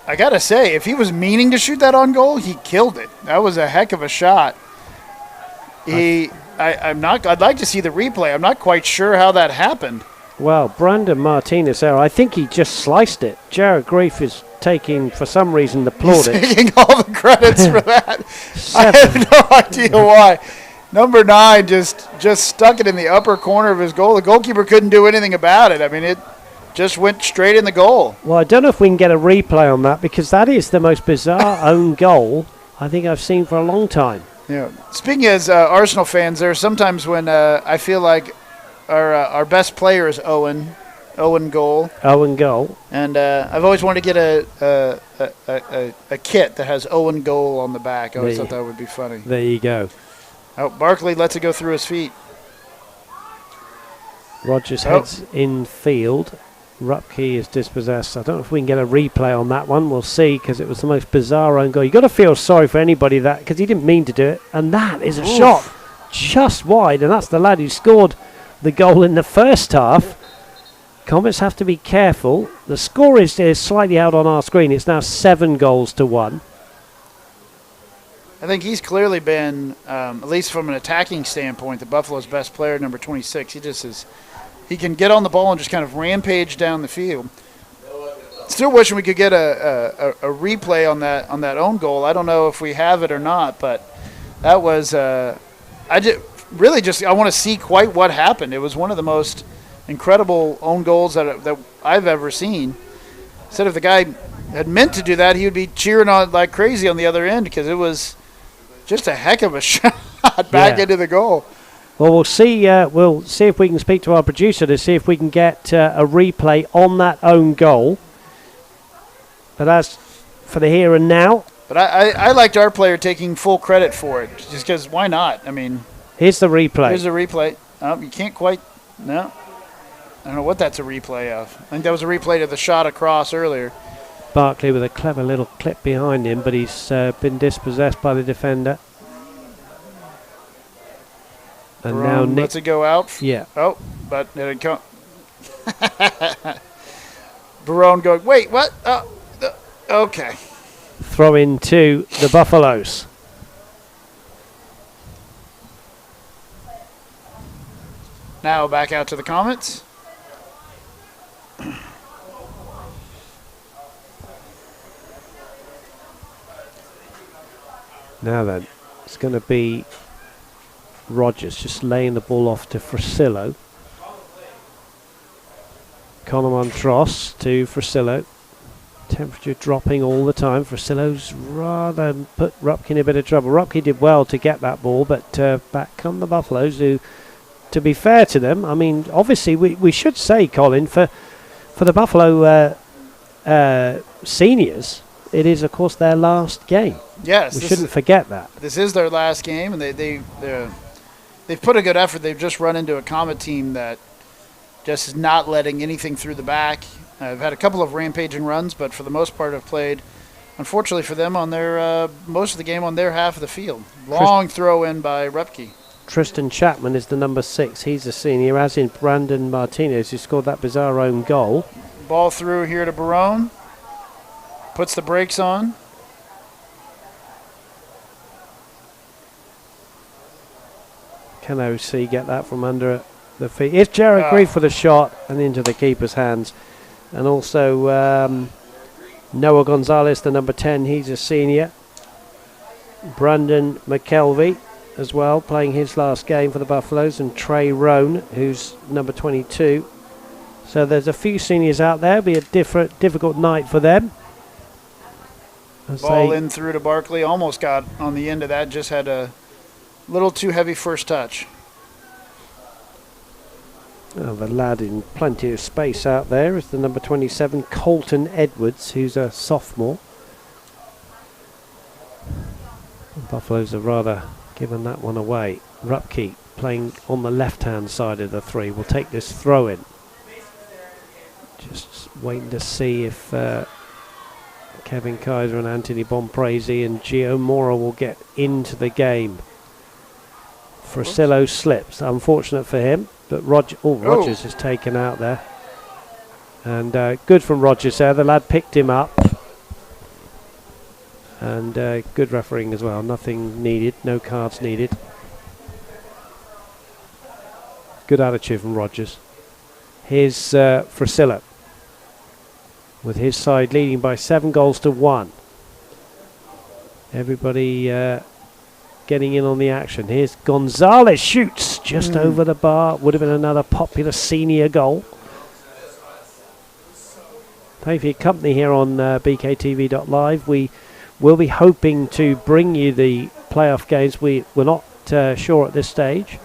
I got to say, if he was meaning to shoot that on goal, he killed it. That was a heck of a shot. I'd like to see the replay. I'm not quite sure how that happened.
Well, Brandon Martinez there, I think he just sliced it. Jared Grief is taking, for some reason, the plaudits.
He's taking all the credits for that. I have no idea why. Number 9 just stuck it in the upper corner of his goal. The goalkeeper couldn't do anything about it. I mean, it just went straight in the goal.
Well, I don't know if we can get a replay on that, because that is the most bizarre own goal I think I've seen for a long time.
Yeah. Speaking as Arsenal fans, there are sometimes when I feel like our best player is Owen goal.
Owen goal.
And I've always wanted to get a kit that has Owen goal on the back. I always thought that would be funny.
There you go.
Oh, Barkley lets it go through his feet.
Rogers heads in field. Rupke is dispossessed. I don't know if we can get a replay on that one. We'll see, because it was the most bizarre own goal. You've got to feel sorry for anybody that, because he didn't mean to do it. And that is a shot just wide, and that's the lad who scored the goal in the first half. Comets have to be careful. The score is slightly out on our screen. It's now 7-1.
I think he's clearly been, at least from an attacking standpoint, the Buffalo's best player, number 26. He just is. He can get on the ball and just kind of rampage down the field. Still wishing we could get a replay on that own goal. I don't know if we have it or not, but that was I want to see quite what happened. It was one of the most incredible own goals that I've ever seen. Said if the guy had meant to do that, he would be cheering on like crazy on the other end, because it was just a heck of a shot back into the goal.
Well, we'll see if we can speak to our producer to see if we can get a replay on that own goal. But as for the here and now.
But I liked our player taking full credit for it, just because why not? I mean.
Here's the replay.
Here's the replay. You can't quite. No. I don't know what that's a replay of. I think that was a replay to the shot across earlier.
Barkley with a clever little clip behind him, but he's been dispossessed by the defender. And now Nick
lets it go out.
Yeah.
Oh, but it come. Barone going, wait, what? Okay.
Throw in to the Buffaloes.
Now back out to the Comets.
Now then, it's going to be Rogers just laying the ball off to Frasillo. Conor Montross to Frasillo. Temperature dropping all the time. Frasillo's rather put Rupke in a bit of trouble. Rupke did well to get that ball, but back come the Buffaloes, who, to be fair to them, I mean, obviously we should say, Colin, for the Buffalo seniors, it is, of course, their last game.
Yes.
We shouldn't forget that.
This is their last game, and they've put a good effort. They've just run into a Comet team that just is not letting anything through the back. I've had a couple of rampaging runs, but for the most part have played, unfortunately for them, on their most of the game on their half of the field. Long throw in by Rupke.
Tristan Chapman is the number 6. He's a senior, as in Brandon Martinez, who scored that bizarre own goal.
Ball through here to Barone. Puts the brakes on.
Can OC get that from under the feet? It's Jared Grief for the shot and into the keeper's hands. And also Noah Gonzalez, the number 10, he's a senior. Brandon McKelvey as well, playing his last game for the Buffaloes. And Trey Roan, who's number 22. So there's a few seniors out there. It'll be a difficult night for them.
Ball in through to Barkley. Almost got on the end of that. Just had a little too heavy first touch.
Oh, the lad in plenty of space out there is the number 27, Colton Edwards, who's a sophomore. The Buffaloes have rather given that one away. Rupke playing on the left-hand side of the 3 will take this throw in. Just waiting to see if Kevin Kaiser and Anthony Bompresi and Gio Mora will get into the game. Frasillo slips, unfortunate for him, but Rogers is taken out there. And good from Rogers there, the lad picked him up. And good refereeing as well, nothing needed, no cards needed. Good attitude from Rogers. Here's Frasillo, with his side leading by 7-1. Everybody getting in on the action. Here's Gonzalez, shoots just over the bar. Would have been another popular senior goal. Thank you for your company here on BKTV.live. We will be hoping to bring you the playoff games. We're not sure at this stage,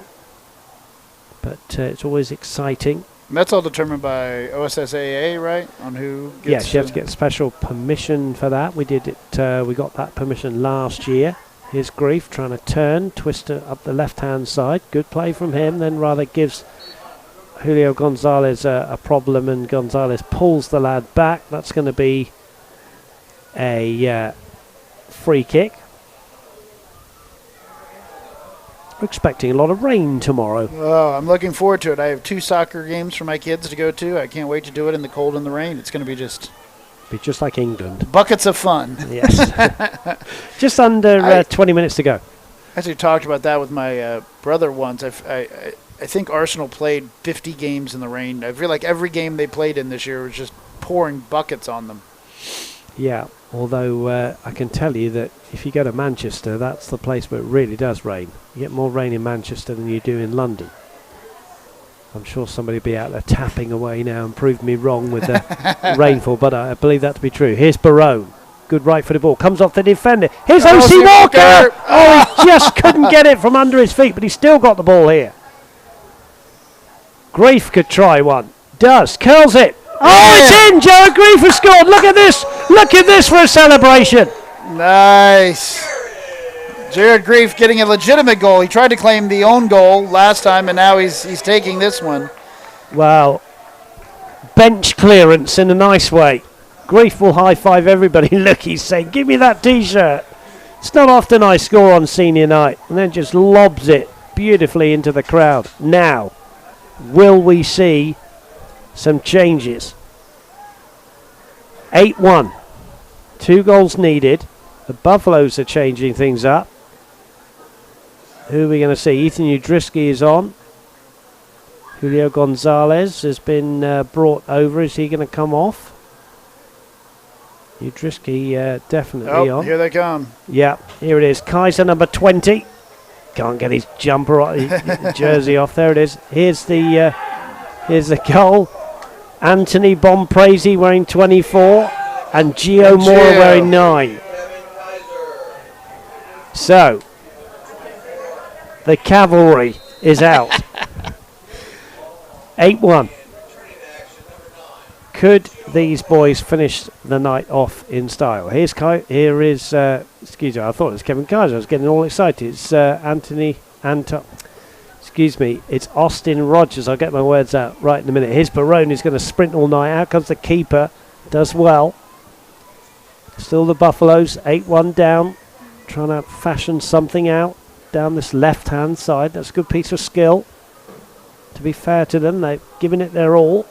but it's always exciting.
And that's all determined by OSSAA, right? On who gets...
Yes, you have to get special permission for that. We did it. We got that permission last year. Here's Grief trying to turn, twist it up the left-hand side. Good play from him, then rather gives Julio Gonzalez a problem, and Gonzalez pulls the lad back. That's going to be a free kick. We're expecting a lot of rain tomorrow.
Oh, I'm looking forward to it. I have 2 soccer games for my kids to go to. I can't wait to do it in the cold and the rain. It's going to be just
like England.
Buckets of fun.
Yes. Just under 20 minutes to go.
I actually talked about that with my brother once. I think Arsenal played 50 games in the rain. I feel like every game they played in this year was just pouring buckets on them.
Yeah, although I can tell you that if you go to Manchester, that's the place where it really does rain. You get more rain in Manchester than you do in London. I'm sure somebody will be out there tapping away now and prove me wrong with the rainfall, but I believe that to be true. Here's Barone. Good right for the ball. Comes off the defender. Here's O.C. Walker! Oh, he just couldn't get it from under his feet, but he still got the ball here. Grief could try one. Does. Curls it. Oh, it's in! Jared Grief has scored. Look at this. Look at this for a celebration.
Nice. Jared Grief getting a legitimate goal. He tried to claim the own goal last time, and now he's taking this one.
Wow. Bench clearance in a nice way. Grief will high-five everybody. Look, he's saying, give me that T-shirt. It's not often I score on senior night. And then just lobs it beautifully into the crowd. Now, will we see some changes? 8-1. 2 goals needed. The Buffaloes are changing things up. Who are we going to see? Ethan Udrisky is on. Julio Gonzalez has been brought over. Is he going to come off? Udrisky definitely on.
Here they come.
Yeah, here it is. Kaiser, number 20. Can't get his jumper, his jersey off. There it is. Here's the goal. Anthony Bompresi wearing 24 and Gio Moore wearing 9. So, the cavalry is out. 8-1. Could these boys finish the night off in style? Here is, excuse me, I thought it was Kevin Kaiser. I was getting all excited. It's it's Austin Rogers. I'll get my words out right in a minute. Here's Barone, who's going to sprint all night. Out comes the keeper. Does well. Still the Buffaloes, 8-1 down. Trying to fashion something out down this left-hand side. That's a good piece of skill. To be fair to them, they've given it their all.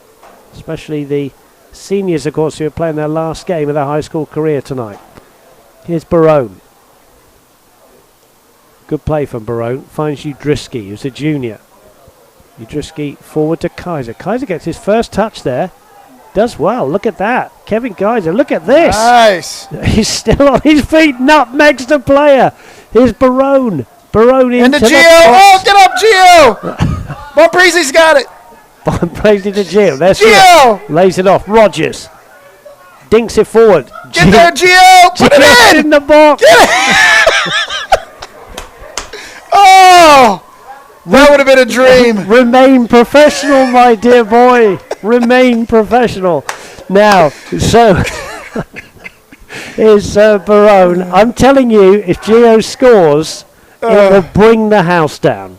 Especially the seniors, of course, who are playing their last game of their high school career tonight. Here's Barone. Good play from Barone. Finds Udrisky, who's a junior. Udrisky forward to Kaiser. Kaiser gets his first touch there. Does well. Look at that. Kevin Kaiser, look at this.
Nice.
He's still on his feet. Nutmegs the player. Here's Barone. Barone into
Gio. Oh, get up, Gio. Bompresi's got it.
Bompresi to Gio. There's
Gio.
Lays it off. Rogers. Dinks it forward.
Get there, Gio. Put it
in the box.
Oh, that would have been a dream.
Remain professional, my dear boy. Remain professional. Now, so is Barone. I'm telling you, if Gio scores, it will bring the house down.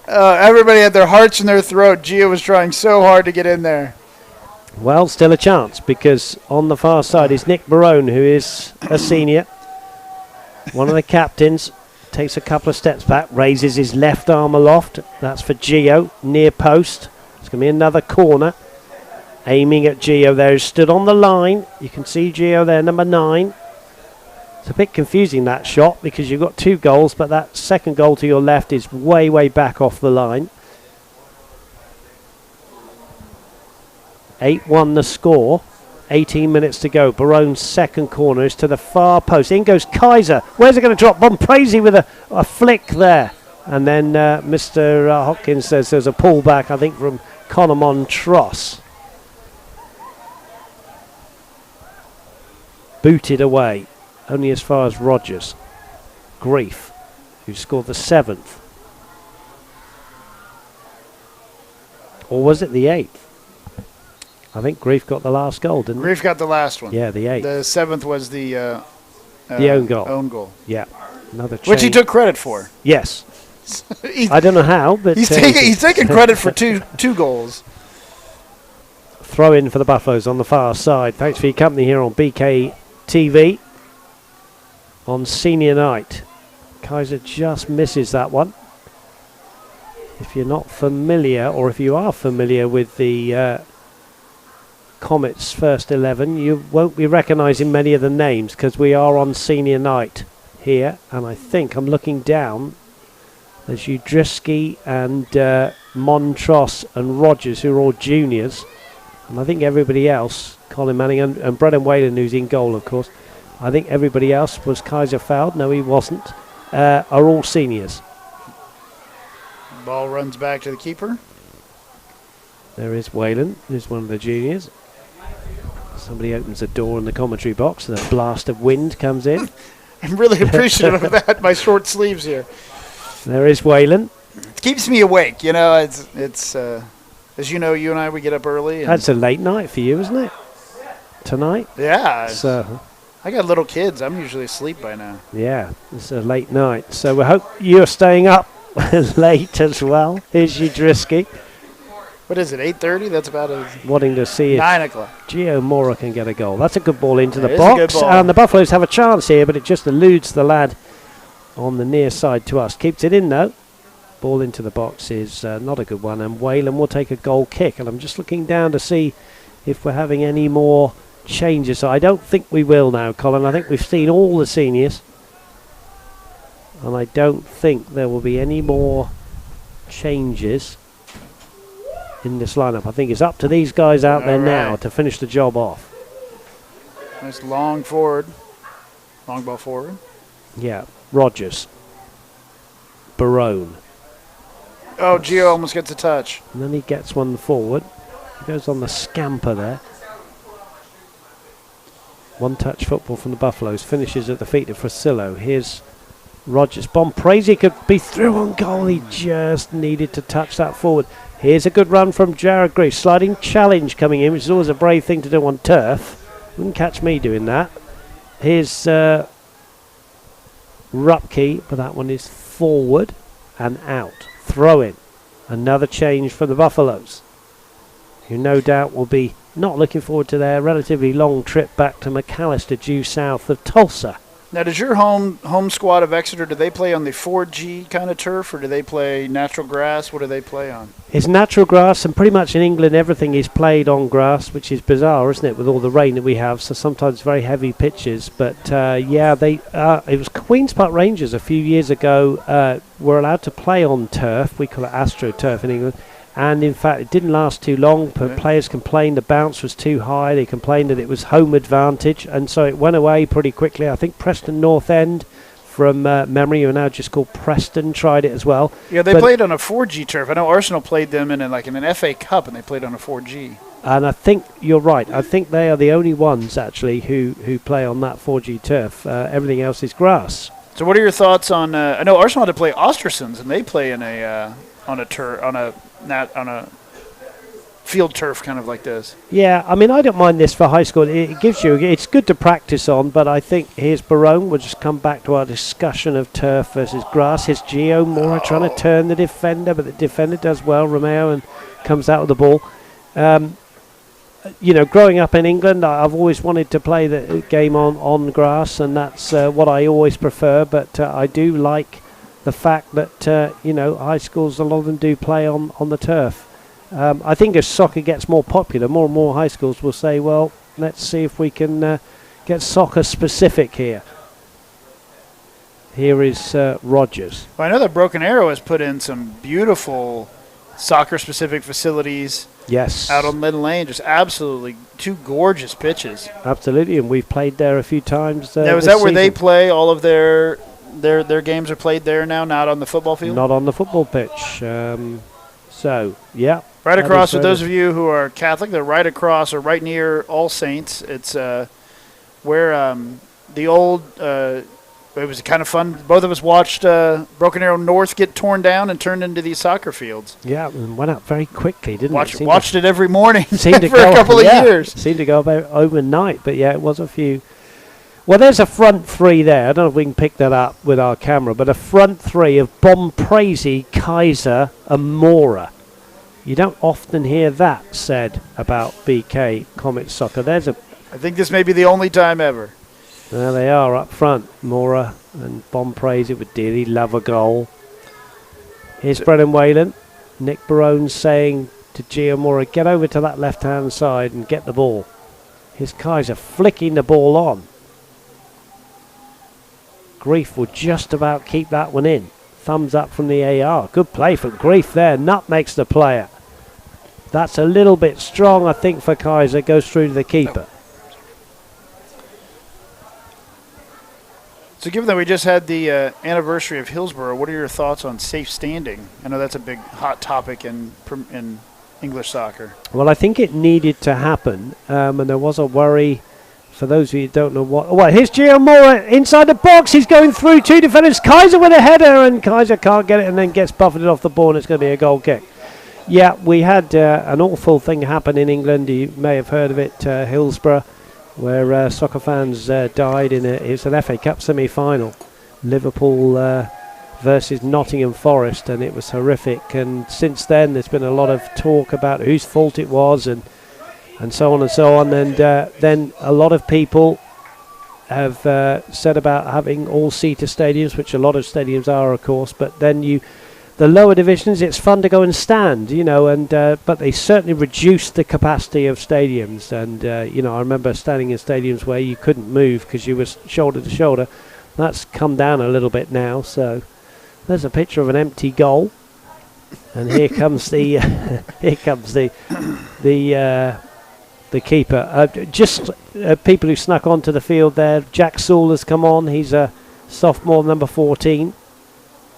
Everybody had their hearts in their throat. Gio was trying so hard to get in there.
Well, still a chance, because on the far side is Nick Barone, who is a senior. One of the captains. Takes a couple of steps back, raises his left arm aloft. That's for Gio, near post. It's going to be another corner. Aiming at Gio there, who's stood on the line. You can see Gio there, number 9. It's a bit confusing, that shot, because you've got 2 goals, but that second goal to your left is way, way back off the line. 8-1 the score. 18 minutes to go. Barone's second corner is to the far post. In goes Kaiser. Where's it going to drop? Bompresi with a flick there. And then Mr. Hopkins says there's a pullback, I think, from Conor Montross. Booted away. Only as far as Rogers. Grief, who scored the 7th. Or was it the 8th? I think Grief got the last goal, didn't he?
Grief got the last one.
Yeah, the 8th.
The 7th was the
own goal.
Own goal.
Yeah, another change.
Which he took credit for.
Yes. I don't know how, but
he's taking credit for two goals.
Throw in for the Buffaloes on the far side. Thanks for your company here on BK TV on senior night. Kaiser just misses that one. If you're not familiar, or if you are familiar with the Comets first 11, you won't be recognising many of the names because we are on senior night here, and I think I'm looking down. There's Udrisky and Montross and Rogers, who are all juniors, and I think everybody else, Colin Manning and Brennan Whalen, who's in goal, of course. I think everybody else was Kaiser fouled. No, he wasn't. Are all seniors.
Ball runs back to the keeper.
There is Whalen, who's one of the juniors. Somebody opens the door in the commentary box and a blast of wind comes in.
I'm really appreciative of that, my short sleeves here.
There is Whalen.
It keeps me awake, you know. It's as you know, you and I, we get up early.
That's a late night for you, isn't it? Tonight?
Yeah.
So
I got little kids. I'm usually asleep by now.
Yeah, it's a late night. So we hope you're staying up late as well. Here's Udrisky.
What is it, 8:30? That's about
wanting to see if
9 o'clock.
Gio Mora can get a goal. That's a good ball into the
It is a good
box.
ball.
And the Buffaloes have a chance here, but it just eludes the lad on the near side to us. Keeps it in, though. Ball into the box is not a good one. And Whalen will take a goal kick. And I'm just looking down to see if we're having any more changes. So I don't think we will now, Colin. I think we've seen all the seniors. And I don't think there will be any more changes in this lineup. I think it's up to these guys out there now to finish the job off.
Nice long forward. Long ball forward.
Yeah, Rogers. Barone.
Oh, Gio almost gets a touch.
And then he gets one forward. He goes on the scamper there. One touch football from the Buffaloes. Finishes at the feet of Frasillo. Here's Rogers. Bompresi could be through on goal. He just needed to touch that forward. Here's a good run from Jared Greaves. Sliding challenge coming in, which is always a brave thing to do on turf. Wouldn't catch me doing that. Here's Rupke, but that one is forward and out. Throw in. Another change for the Buffaloes, who no doubt will be not looking forward to their relatively long trip back to McAlester due south of Tulsa.
Now, does your home squad of Exeter, do they play on the 4G kind of turf, or do they play natural grass? What do they play on?
It's natural grass, and pretty much in England everything is played on grass, which is bizarre, isn't it, with all the rain that we have, so sometimes very heavy pitches. But yeah, it was Queen's Park Rangers a few years ago were allowed to play on turf. We call it AstroTurf in England. And in fact, it didn't last too long. Players complained the bounce was too high. They complained that it was home advantage, and so it went away pretty quickly. I think Preston North End, from memory, who are now just called Preston, tried it as well.
Yeah, they played on a 4G turf. I know Arsenal played them in an FA Cup, and they played on a 4G.
And I think you're right. I think they are the only ones actually who play on that 4G turf. Everything else is grass.
So, what are your thoughts on? I know Arsenal had to play Ostersunds, and they play in on a field turf kind of like this.
Yeah, I mean, I don't mind this for high school. It gives you, it's good to practice on, but I think here's Barone. We'll just come back to our discussion of turf versus grass. Here's Gio Mora trying to turn the defender, but the defender does well, Romeo, and comes out with the ball. You know, growing up in England, I've always wanted to play the game on grass, and that's what I always prefer, but I do like the fact that, you know, high schools, a lot of them do play on the turf. I think as soccer gets more popular, more and more high schools will say, well, let's see if we can get soccer specific here. Here is Rogers.
Well, I know that Broken Arrow has put in some beautiful soccer-specific facilities.
Yes.
Out on Lynn Lane, just absolutely two gorgeous pitches.
Absolutely, and we've played there a few times.
Now, is that where they play all of their games are played there now, not on the football field?
Not on the football pitch. So, yeah.
Right across, for those of you who are Catholic, they're right across or right near All Saints. It's where the old, it was kind of fun. Both of us watched Broken Arrow North get torn down and turned into these soccer fields.
Yeah, and went up very quickly, didn't it?
Watched it every morning for
a
couple of years.
Seemed to go about overnight, but yeah, it was a few. Well, there's a front three there. I don't know if we can pick that up with our camera, but a front three of Bompresi, Kaiser, and Mora. You don't often hear that said about BK Comet Soccer. I
think this may be the only time ever.
There they are up front, Mora and Bompresi would dearly love a goal. Here's Brennan Whalen. Nick Barone saying to Gio Mora, get over to that left-hand side and get the ball. Here's Kaiser flicking the ball on. Grief will just about keep that one in. Thumbs up from the AR. Good play from Grief there. Nutmegs the player. That's a little bit strong, I think, for Kaiser. Goes through to the keeper.
So given that we just had the anniversary of Hillsborough, what are your thoughts on safe standing? I know that's a big hot topic in English soccer.
Well, I think it needed to happen, and there was a worry. For those of you who don't know what... Well, here's Gio Mora inside the box. He's going through two defenders. Kaiser with a header, and Kaiser can't get it and then gets buffeted off the ball, and it's going to be a goal kick. Yeah, we had an awful thing happen in England. You may have heard of it, Hillsborough, where soccer fans died in it was an FA Cup semi-final. Liverpool versus Nottingham Forest, and it was horrific. And since then, there's been a lot of talk about whose fault it was, and so on and so on. And then a lot of people have said about having all-seater stadiums, which a lot of stadiums are, of course. But then the lower divisions, it's fun to go and stand, and but they certainly reduced the capacity of stadiums. And I remember standing in stadiums where you couldn't move because you were shoulder to shoulder. That's come down a little bit now. So there's a picture of an empty goal, and here comes the the keeper. Just people who snuck onto the field there. Jack Sewell has come on. He's a sophomore, number 14,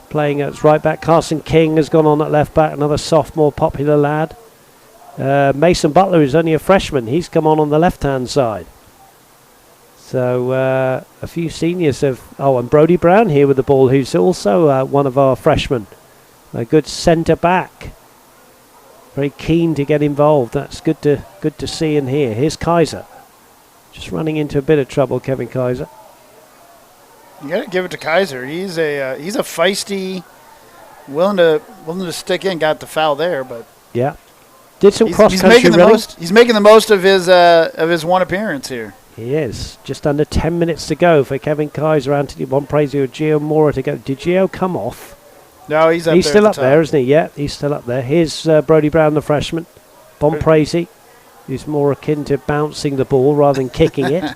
playing at right back. Carson King has gone on at left back, another sophomore, popular lad. Mason Butler is only a freshman. He's come on the left-hand side. So a few seniors have... Oh, and Brody Brown here with the ball, who's also one of our freshmen. A good centre-back. Very keen to get involved. That's good to see and hear. Here's Kaiser. Just running into a bit of trouble, Kevin Kaiser.
You got to give it to Kaiser. He's a feisty, willing to stick in. Got the foul there, but
yeah, did some cross country
He's making the most of his one appearance here.
He is. Just under 10 minutes to go for Kevin Kaiser, Anthony Bonprezi, or Gio Mora to go. Did Gio come off?
No, he's up there.
He's still up there, isn't he? Yeah, he's still up there. Here's Brody Brown, the freshman. Bonprezi, who's more akin to bouncing the ball rather than kicking it.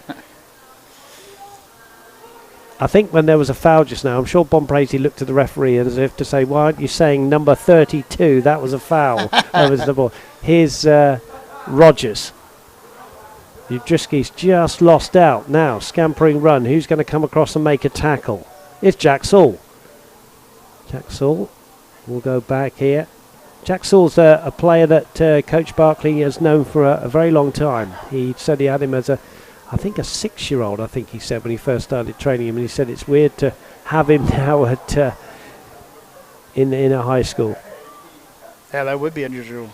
I think when there was a foul just now, I'm sure Bonprezi looked at the referee as if to say, why aren't you saying number 32? That was a foul. That was the ball. Here's Rogers. Udriski's just lost out. Now, scampering run. Who's going to come across and make a tackle? It's Jack Sewell. Jack Sewell will go back here. Jack Sewell's a player that Coach Barkley has known for a very long time. He said he had him as a 6-year-old, I think he said when he first started training him. And he said it's weird to have him now at in a high school.
Yeah, that would be unusual.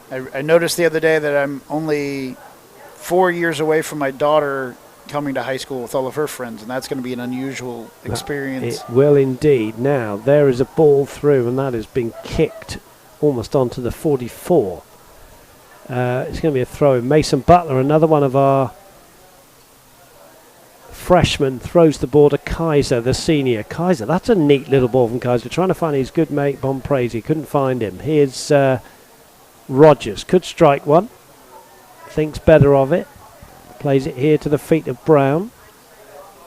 I noticed the other day that I'm only 4 years away from my daughter coming to high school with all of her friends, and that's going to be an unusual experience.
It will indeed. Now, there is a ball through, and that has been kicked almost onto the 44. It's going to be a throw in. Mason Butler, another one of our freshmen, throws the ball to Kaiser, the senior. Kaiser, that's a neat little ball from Kaiser. Trying to find his good mate, Bonprezi. Couldn't find him. Here's Rogers. Could strike one. Thinks better of it. Plays it here to the feet of Brown.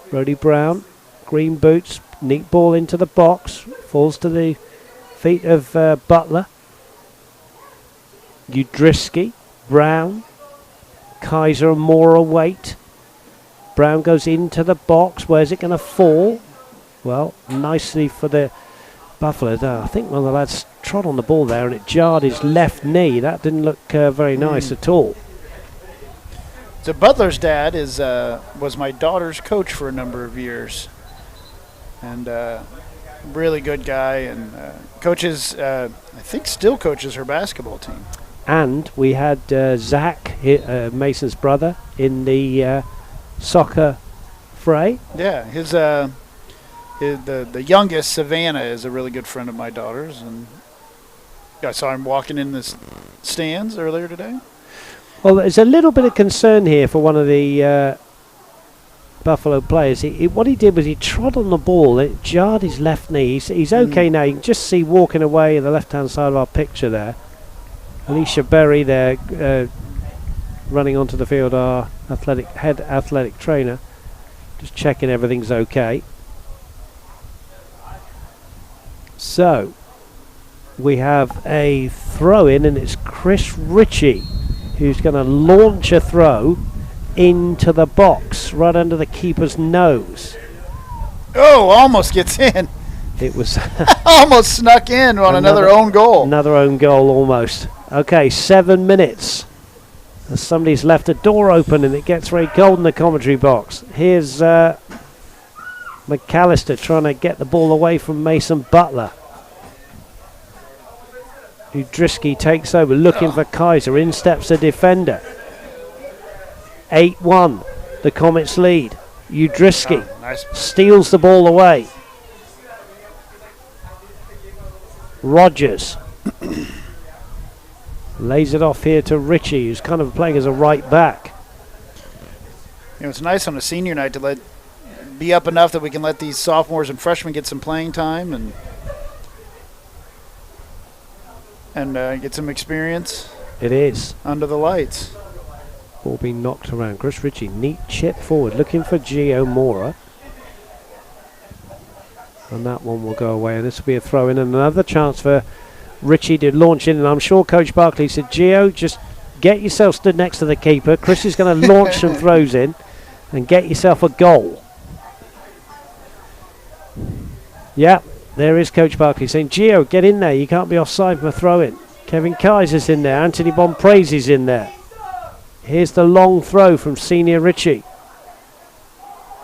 Brody Brown. Green boots. Neat ball into the box. Falls to the feet of Butler. Udriski. Brown. Kaiser and Mora wait. Brown goes into the box. Where's it going to fall? Well, nicely for the Buffalo. I think one of the lads trod on the ball there and it jarred his left knee. That didn't look very nice at all.
So Butler's dad was my daughter's coach for a number of years, and really good guy, and coaches. I think still coaches her basketball team. And we had Zach, Mason's brother, in the soccer fray. Yeah, the youngest, Savannah, is a really good friend of my daughter's, and I saw him walking in the stands earlier today. Well, there's a little bit of concern here for one of the Buffalo players. What he did was he trod on the ball. It jarred his left knee. He's okay now. You can just see walking away on the left-hand side of our picture there. Alicia Berry there running onto the field, our head athletic trainer. Just checking everything's okay. So, we have a throw-in, and it's Chris Ritchie who's going to launch a throw into the box right under the keeper's nose. Oh, almost gets in. It was almost snuck in on another own goal. Another own goal almost. Okay, 7 minutes. As somebody's left a door open and it gets very cold in the commentary box. Here's McAlester trying to get the ball away from Mason Butler. Udriski takes over, looking for Kaiser. In steps the defender. 8-1, the Comets lead. Udriski steals the ball away.
Rogers lays it off here to Richie, who's kind of playing as a right back.
You know, it's nice on a senior night to be up enough that we can let these sophomores and freshmen get some playing time and get some experience.
It is.
Under the lights.
Ball being knocked around. Chris Ritchie, neat chip forward, looking for Gio Mora. And that one will go away, and this will be a throw in, and another chance for Ritchie to launch in. And I'm sure Coach Barkley said, Gio, just get yourself stood next to the keeper. Chris is going to launch some throws in and get yourself a goal. Yeah, there is Coach Barkley saying, Gio, get in there. You can't be offside from a throw in. Kevin Kaiser's in there. Anthony Bonprazi's in there. Here's the long throw from senior Ritchie.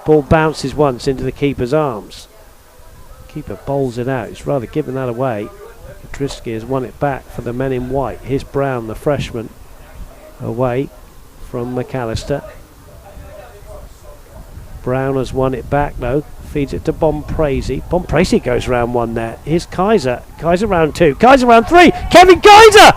Ball bounces once into the keeper's arms. Keeper bowls it out. He's rather giving that away. Drisky has won it back for the men in white. Here's Brown, the freshman, away from McAlester. Brown has won it back though. Feeds it to Bonprazi. Bonprazi goes round one there. Here's Kaiser. Kaiser round two. Kaiser round three. Kevin Kaiser!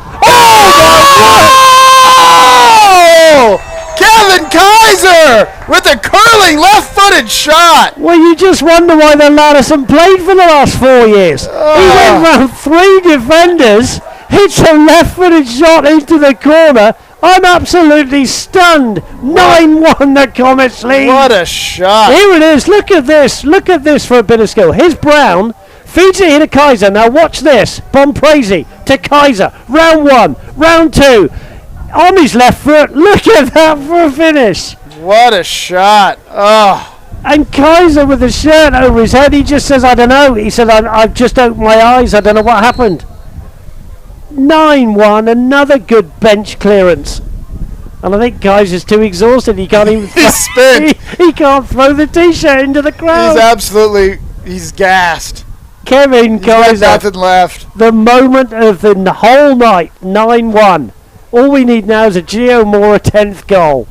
Oh! Kevin Kaiser with a curling left-footed shot.
Well, you just wonder why the lad hasn't played for the last 4 years. He went round 3 defenders, hits a left-footed shot into the corner. I'm absolutely stunned. 9-1 the Comets lead.
What a shot.
Here it is. Look at this. Look at this for a bit of skill. Here's Brown. Feeds it here to Kaiser. Now watch this. Bonprazi to Kaiser. Round one. Round two. On his left foot. Look at that for a finish.
What a shot. Oh.
And Kaiser with the shirt over his head. He just says, I don't know. He said, I've just opened my eyes. I don't know what happened. 9-1, another good bench clearance. And I think Kaiser's too exhausted. He can't even he can't throw the t-shirt into the crowd.
He's gassed.
Kevin Kaiser.
Nothing left.
The moment of the whole night, 9-1. All we need now is a Gio Mora 10th goal.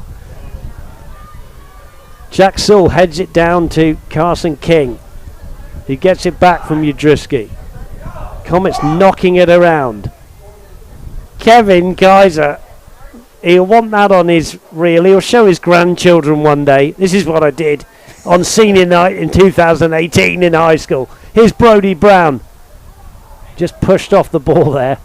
Jack Sewell heads it down to Carson King. He gets it back from Udrisky. Comets knocking it around. Kevin Kaiser, he'll want that on his reel. He'll show his grandchildren one day. This is what I did on senior night in 2018 in high school. Here's Brody Brown. Just pushed off the ball there.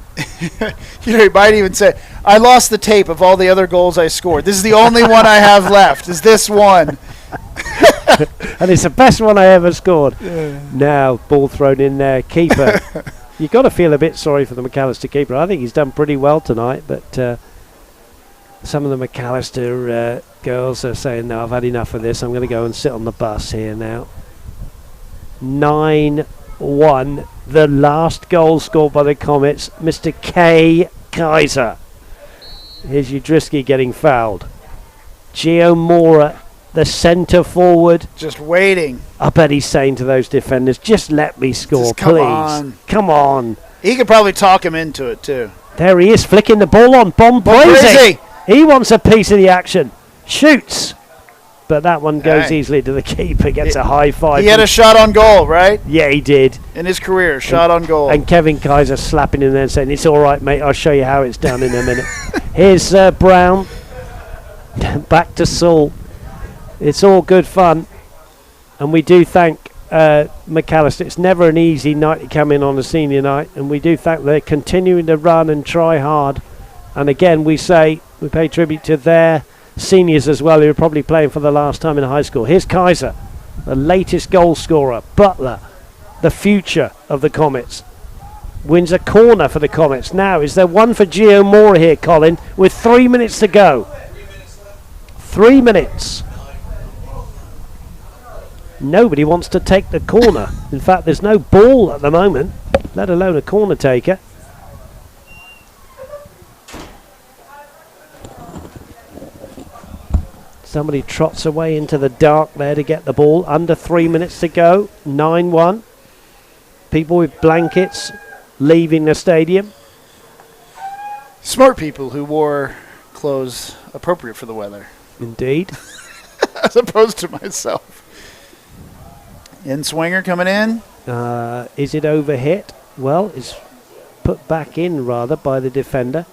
You know, he might even say, I lost the tape of all the other goals I scored. This is the only one I have left, is this one.
And it's the best one I ever scored. Now, ball thrown in there. Keeper. You've got to feel a bit sorry for the McAlester keeper. I think he's done pretty well tonight, but some of the McAlester girls are saying, no, I've had enough of this. I'm going to go and sit on the bus here now. 9-1. The last goal scored by the Comets, Mr. K. Kaiser. Here's Udrisky getting fouled. Gio Mora, the centre forward.
Just waiting.
I bet he's saying to those defenders, just let me score,
just come
please.
On.
Come on.
He could probably talk him into it, too.
There he is, flicking the ball on. Bonprazi. He wants a piece of the action. Shoots. But that one goes easily to the keeper, gets a high five.
He had a shot on goal, right?
Yeah, he did.
In his career, shot on goal.
And Kevin Kaiser slapping him there and saying, it's all right, mate, I'll show you how it's done in a minute. Here's Brown. Back to Saul. It's all good fun. And we do thank McAlester. It's never an easy night to come in on a senior night. And we do thank they're continuing to run and try hard. And again, we pay tribute to their seniors as well, who are probably playing for the last time in high school. Here's Kaiser, the latest goal scorer. Butler, the future of the Comets, wins a corner for the Comets. Now, is there one for Gio Mora here, Colin, with 3 minutes to go? 3 minutes. Nobody wants to take the corner. In fact, there's no ball at the moment, let alone a corner taker. Somebody trots away into the dark there to get the ball. Under 3 minutes to go. 9-1. People with blankets leaving the stadium.
Smart people who wore clothes appropriate for the weather.
Indeed.
As opposed to myself. In swinger coming in.
Is it overhit? Well, it's put back in rather by the defender.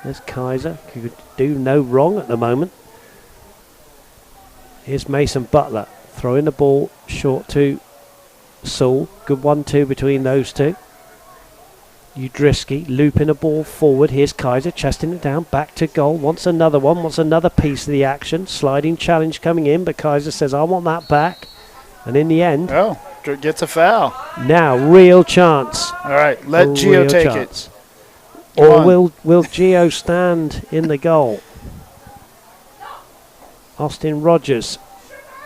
There's Kaiser, who could do no wrong at the moment. Here's Mason Butler throwing the ball short to Saul. Good 1-2 between those two. Udrisky looping a ball forward. Here's Kaiser chesting it down, back to goal. Wants another one, wants another piece of the action. Sliding challenge coming in, but Kaiser says, I want that back. And in the end,
gets a foul.
Now, real chance.
All right, let Gio take it.
Or will Gio stand in the goal? Austin Rogers,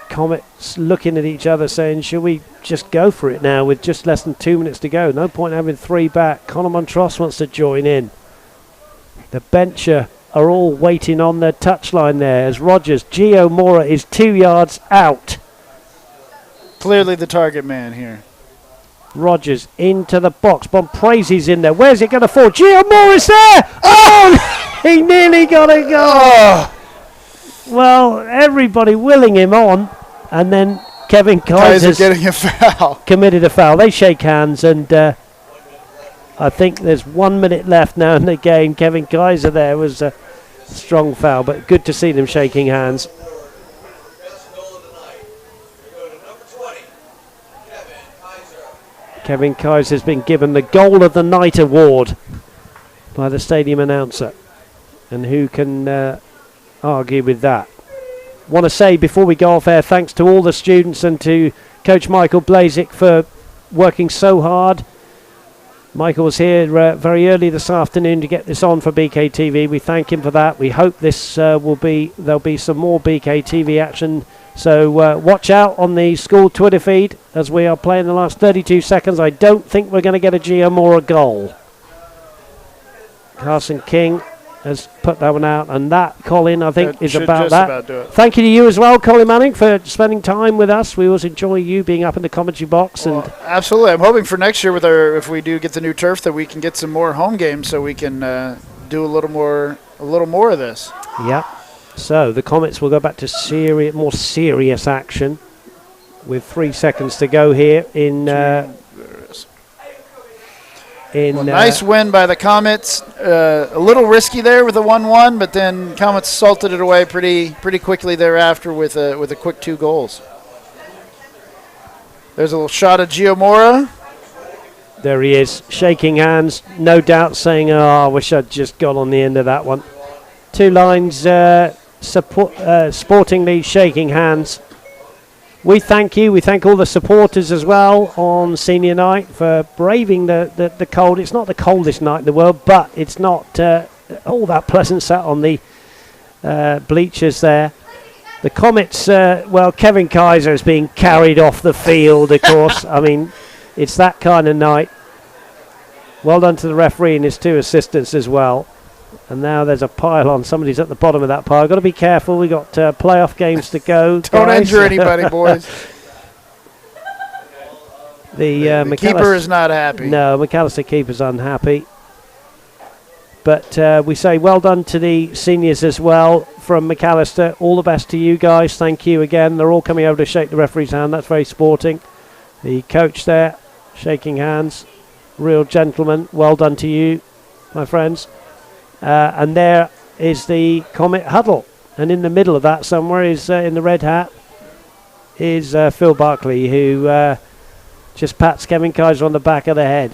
Comets looking at each other saying, should we just go for it now with just less than 2 minutes to go? No point having 3 back. Conor Montross wants to join in. The bencher are all waiting on their touchline there as Rogers. Gio Mora is 2 yards out.
Clearly the target man here.
Rogers into the box. Bonprezi's in there. Where's it going to fall? Gio Mora's there! Oh! He nearly got a goal. Oh. Well, everybody willing him on, and then Kevin Kaiser's
getting a foul.
Committed a foul. They shake hands, and I think there's 1 minute left now in the game. Kevin Kaiser there was a strong foul, but good to see them shaking hands. Kevin Kaiser's been given the Goal of the Night award by the stadium announcer. And who can argue with that? Want to say before we go off air, thanks to all the students and to Coach Michael Blazik for working so hard. Michael was here very early this afternoon to get this on for BKTV. We thank him for that. We hope this there'll be some more BKTV action. So watch out on the school Twitter feed as we are playing the last 32 seconds. I don't think we're going to get a Gio Mora goal. Carson King has put that one out, and that, Colin, I think is about that. Thank you to you as well, Colin Manning, for spending time with us. We always enjoy you being up in the commentary box.
Well, and absolutely. I'm hoping for next year if we do get the new turf, that we can get some more home games so we can do a little more of this.
Yeah. So the Comets will go back to more serious action with 3 seconds to go here in.
Nice win by the Comets. A little risky there with the 1-1, but then Comets salted it away pretty quickly thereafter with a quick 2 goals. There's a little shot of Gio Mora.
There he is, shaking hands, no doubt saying, "Oh, I wish I'd just got on the end of that one." 2 lines. Sportingly shaking hands. We thank you. We thank all the supporters as well on senior night for braving the cold. It's not the coldest night in the world, but it's not all that pleasant sat on the bleachers there. The Comets, Kevin Kaiser is being carried off the field, of course. I mean, it's that kind of night. Well done to the referee and his 2 assistants as well. And now there's a pile on. Somebody's at the bottom of that pile. Got to be careful. We got playoff games to go.
Don't injure anybody, boys. The keeper is not happy.
No, McAlester keeper's unhappy. But we say well done to the seniors as well from McAlester. All the best to you guys. Thank you again. They're all coming over to shake the referee's hand. That's very sporting. The coach there shaking hands. Real gentleman. Well done to you, my friends. And there is the Comet huddle. And in the middle of that somewhere is, in the red hat, is Phil Barkley, who just pats Kevin Kaiser on the back of the head.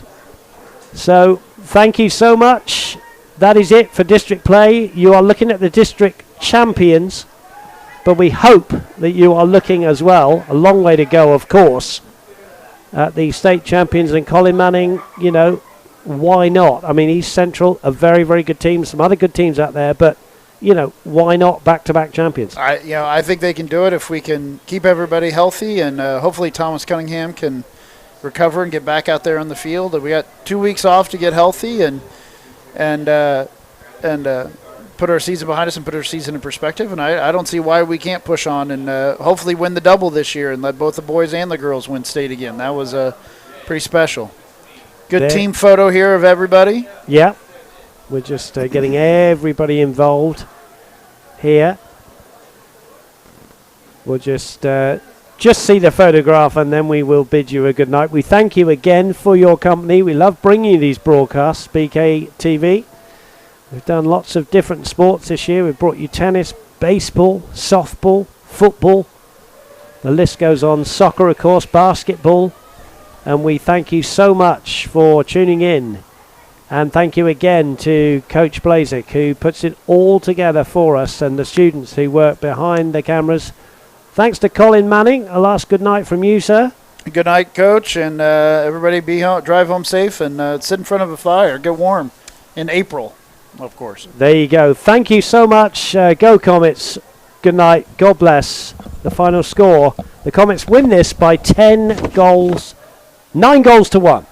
So, thank you so much. That is it for district play. You are looking at the district champions, but we hope that you are looking as well, a long way to go, of course, at the state champions. And Colin Manning, why not? I mean, East Central, a very, very good team. Some other good teams out there, but, why not back-to-back champions?
I think they can do it if we can keep everybody healthy, and hopefully Thomas Cunningham can recover and get back out there on the field. We got 2 weeks off to get healthy and put our season behind us and put our season in perspective. And I don't see why we can't push on and hopefully win the double this year and let both the boys and the girls win state again. That was pretty special. Good team photo here of everybody.
Yeah. We're just getting everybody involved here. We'll just just see the photograph and then we will bid you a good night. We thank you again for your company. We love bringing you these broadcasts, BK TV. We've done lots of different sports this year. We've brought you tennis, baseball, softball, football. The list goes on. Soccer, of course, basketball. And we thank you so much for tuning in. And thank you again to Coach Blazek, who puts it all together for us, and the students who work behind the cameras. Thanks to Colin Manning. A last good night from you, sir.
Good night, Coach, and everybody be home, drive home safe, and sit in front of a fire. Get warm in April, of course.
There you go. Thank you so much. Go Comets. Good night. God bless. The final score. The Comets win this by 10 goals. 9 goals to 1.